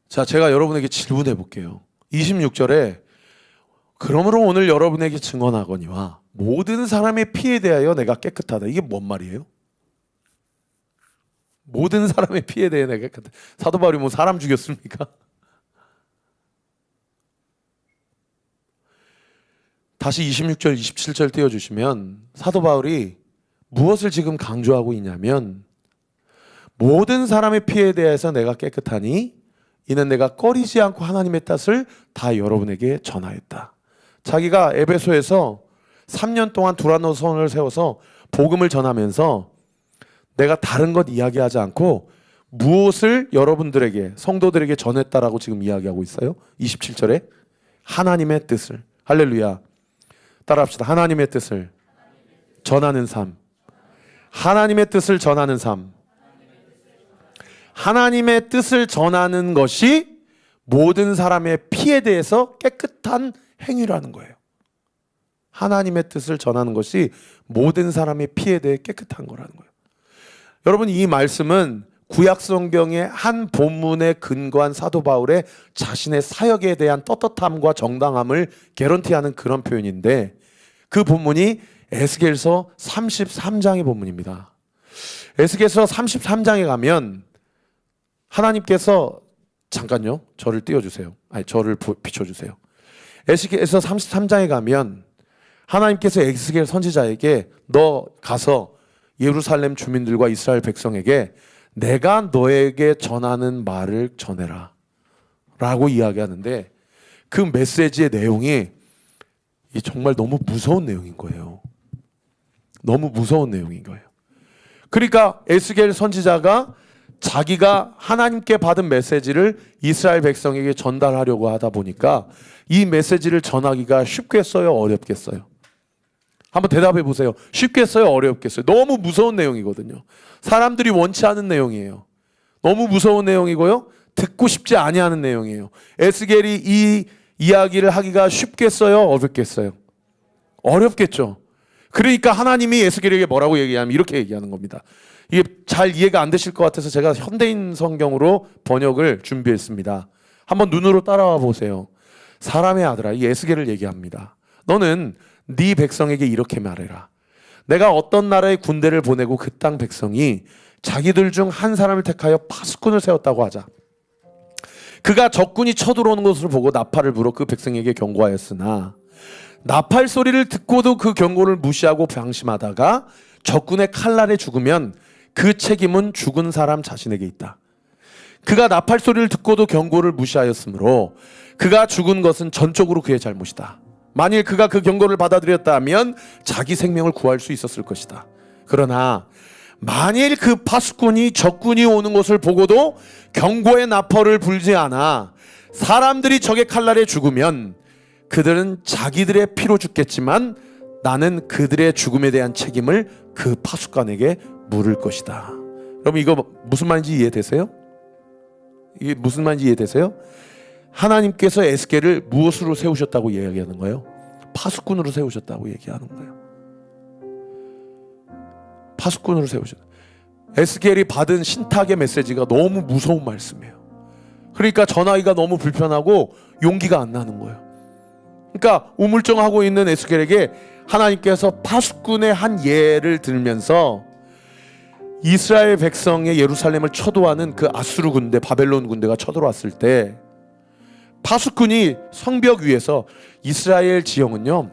자, 제가 여러분에게 질문해 볼게요. 26절에 그러므로 오늘 여러분에게 증언하거니와 모든 사람의 피에 대하여 내가 깨끗하다. 이게 뭔 말이에요? 모든 사람의 피에 대해 내가 깨끗하다. 사도 바울이 뭐 사람 죽였습니까? 다시 26절 27절 띄워주시면 사도 바울이 무엇을 지금 강조하고 있냐면 모든 사람의 피에 대해서 내가 깨끗하니 이는 내가 꺼리지 않고 하나님의 뜻을 다 여러분에게 전하였다. 자기가 에베소에서 3년 동안 두라노선을 세워서 복음을 전하면서 내가 다른 것 이야기하지 않고 무엇을 여러분들에게, 성도들에게 전했다라고 지금 이야기하고 있어요? 27절에 하나님의 뜻을. 할렐루야. 따라합시다. 하나님의 뜻을 전하는 삶. 하나님의 뜻을 전하는 삶. 하나님의 뜻을 전하는 것이 모든 사람의 피에 대해서 깨끗한 행위라는 거예요. 하나님의 뜻을 전하는 것이 모든 사람의 피에 대해 깨끗한 거라는 거예요. 여러분, 이 말씀은 구약 성경의 한 본문에 근거한 사도 바울의 자신의 사역에 대한 떳떳함과 정당함을 개런티하는 그런 표현인데, 그 본문이 에스겔서 33장의 본문입니다. 에스겔서 33장에 가면 하나님께서, 잠깐요, 저를 띄워주세요. 아니, 저를 비춰주세요. 에스겔서 33장에 가면 하나님께서 에스겔 선지자에게 너 가서 예루살렘 주민들과 이스라엘 백성에게 내가 너에게 전하는 말을 전해라 라고 이야기하는데, 그 메시지의 내용이 정말 너무 무서운 내용인 거예요. 너무 무서운 내용인 거예요. 그러니까 에스겔 선지자가 자기가 하나님께 받은 메시지를 이스라엘 백성에게 전달하려고 하다 보니까 이 메시지를 전하기가 쉽겠어요? 어렵겠어요? 한번 대답해 보세요. 쉽겠어요? 어렵겠어요? 너무 무서운 내용이거든요. 사람들이 원치 않은 내용이에요. 너무 무서운 내용이고요, 듣고 싶지 아니하는 내용이에요. 에스겔이 이 이야기를 하기가 쉽겠어요? 어렵겠어요? 어렵겠죠. 그러니까 하나님이 에스겔에게 뭐라고 얘기하면 이렇게 얘기하는 겁니다. 이게 잘 이해가 안 되실 것 같아서 제가 현대인 성경으로 번역을 준비했습니다. 한번 눈으로 따라와 보세요. 사람의 아들아, 이 에스겔을 얘기합니다. 너는 네 백성에게 이렇게 말해라. 내가 어떤 나라의 군대를 보내고 그 땅 백성이 자기들 중 한 사람을 택하여 파수꾼을 세웠다고 하자. 그가 적군이 쳐들어오는 것을 보고 나팔을 불어 그 백성에게 경고하였으나 나팔 소리를 듣고도 그 경고를 무시하고 방심하다가 적군의 칼날에 죽으면 그 책임은 죽은 사람 자신에게 있다. 그가 나팔 소리를 듣고도 경고를 무시하였으므로 그가 죽은 것은 전적으로 그의 잘못이다. 만일 그가 그 경고를 받아들였다면 자기 생명을 구할 수 있었을 것이다. 그러나 만일 그 파수꾼이 적군이 오는 것을 보고도 경고의 나팔을 불지 않아 사람들이 적의 칼날에 죽으면 그들은 자기들의 피로 죽겠지만 나는 그들의 죽음에 대한 책임을 그 파수꾼에게 물을 것이다. 여러분, 이거 무슨 말인지 이해되세요? 이게 무슨 말인지 이해되세요? 하나님께서 에스겔을 무엇으로 세우셨다고 이야기하는 거예요? 파수꾼으로 세우셨다고 얘기하는 거예요. 파수꾼으로 세우셨다. 에스겔이 받은 신탁의 메시지가 너무 무서운 말씀이에요. 그러니까 전하기가 너무 불편하고 용기가 안 나는 거예요. 그러니까 우물정하고 있는 에스겔에게 하나님께서 파수꾼의 한 예를 들면서 이스라엘 백성의 예루살렘을 쳐도하는 그 아수르 군대, 바벨론 군대가 쳐들어왔을 때 파수꾼이 성벽 위에서, 이스라엘 지형은요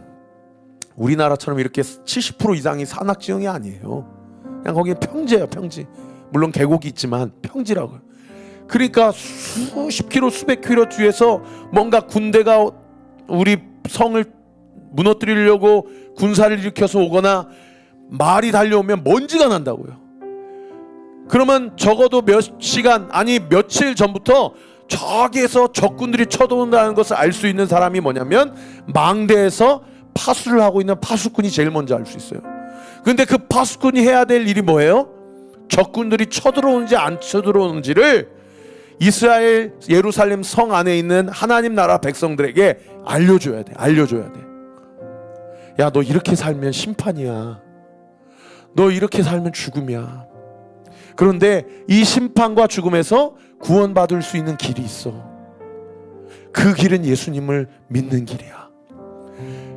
우리나라처럼 이렇게 70% 이상이 산악 지형이 아니에요. 그냥 거기는 평지예요. 평지. 물론 계곡이 있지만 평지라고요. 그러니까 수십 킬로 수백 킬로 뒤에서 뭔가 군대가 우리 성을 무너뜨리려고 군사를 일으켜서 오거나 말이 달려오면 먼지가 난다고요. 그러면 적어도 몇 시간, 아니 며칠 전부터 저기에서 적군들이 쳐들어온다는 것을 알 수 있는 사람이 뭐냐면 망대에서 파수를 하고 있는 파수꾼이 제일 먼저 알 수 있어요. 근데 그 파수꾼이 해야 될 일이 뭐예요? 적군들이 쳐들어오는지 안 쳐들어오는지를 이스라엘 예루살렘 성 안에 있는 하나님 나라 백성들에게 알려줘야 돼. 알려줘야 돼. 야, 너 이렇게 살면 심판이야. 너 이렇게 살면 죽음이야. 그런데 이 심판과 죽음에서 구원받을 수 있는 길이 있어. 그 길은 예수님을 믿는 길이야.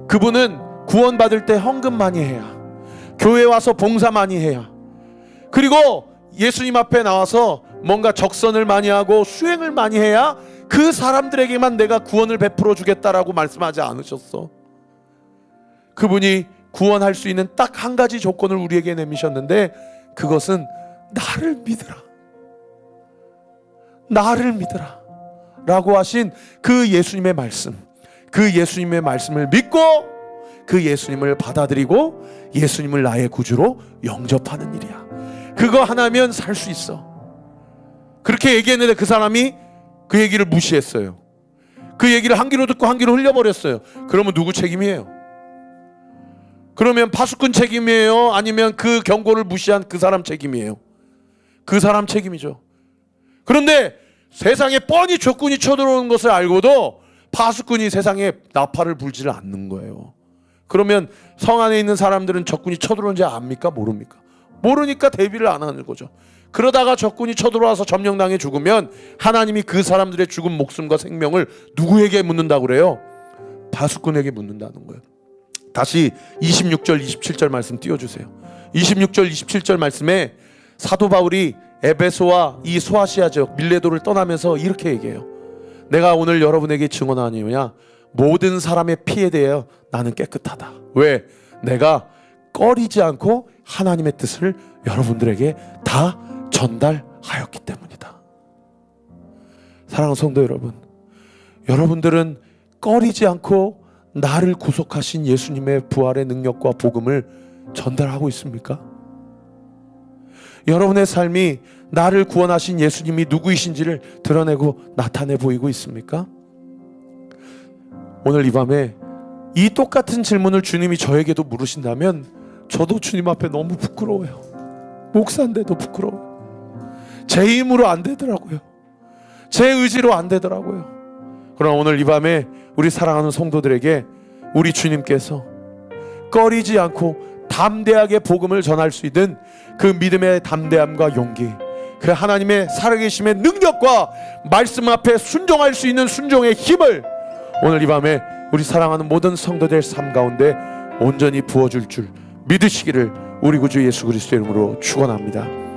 그분은 구원받을 때 헌금 많이 해야, 교회 와서 봉사 많이 해야, 그리고 예수님 앞에 나와서 뭔가 적선을 많이 하고 수행을 많이 해야 그 사람들에게만 내가 구원을 베풀어 주겠다라고 말씀하지 않으셨어. 그분이 구원할 수 있는 딱 한 가지 조건을 우리에게 내미셨는데, 그것은 나를 믿으라. 나를 믿으라. 라고 하신 그 예수님의 말씀, 그 예수님의 말씀을 믿고 그 예수님을 받아들이고 예수님을 나의 구주로 영접하는 일이야. 그거 하나면 살 수 있어. 그렇게 얘기했는데 그 사람이 그 얘기를 무시했어요. 그 얘기를 한 귀로 듣고 한 귀로 흘려버렸어요. 그러면 누구 책임이에요? 그러면 파수꾼 책임이에요? 아니면 그 경고를 무시한 그 사람 책임이에요? 그 사람 책임이죠. 그런데 세상에 뻔히 적군이 쳐들어오는 것을 알고도 파수꾼이 세상에 나팔을 불지를 않는 거예요. 그러면 성 안에 있는 사람들은 적군이 쳐들어오는지 압니까? 모릅니까? 모르니까 대비를 안 하는 거죠. 그러다가 적군이 쳐들어와서 점령당해 죽으면 하나님이 그 사람들의 죽은 목숨과 생명을 누구에게 묻는다고 그래요? 파수꾼에게 묻는다는 거예요. 다시 26절 27절 말씀 띄워주세요. 26절 27절 말씀에 사도 바울이 에베소와 이 소아시아 지역 밀레도를 떠나면서 이렇게 얘기해요. 내가 오늘 여러분에게 증언하니냐, 모든 사람의 피에 대하여 나는 깨끗하다. 왜? 내가 꺼리지 않고 하나님의 뜻을 여러분들에게 다 전달하였기 때문이다. 사랑하는 성도 여러분, 여러분들은 꺼리지 않고 나를 구속하신 예수님의 부활의 능력과 복음을 전달하고 있습니까? 여러분의 삶이 나를 구원하신 예수님이 누구이신지를 드러내고 나타내 보이고 있습니까? 오늘 이 밤에 이 똑같은 질문을 주님이 저에게도 물으신다면 저도 주님 앞에 너무 부끄러워요. 목사인데도 부끄러워요. 제 힘으로 안 되더라고요. 제 의지로 안 되더라고요. 그러나 오늘 이 밤에 우리 사랑하는 성도들에게 우리 주님께서 꺼리지 않고 담대하게 복음을 전할 수 있는 그 믿음의 담대함과 용기, 그 하나님의 살아계심의 능력과 말씀 앞에 순종할 수 있는 순종의 힘을 오늘 이 밤에 우리 사랑하는 모든 성도들 삶 가운데 온전히 부어줄 줄 믿으시기를 우리 구주 예수 그리스도의 이름으로 축원합니다.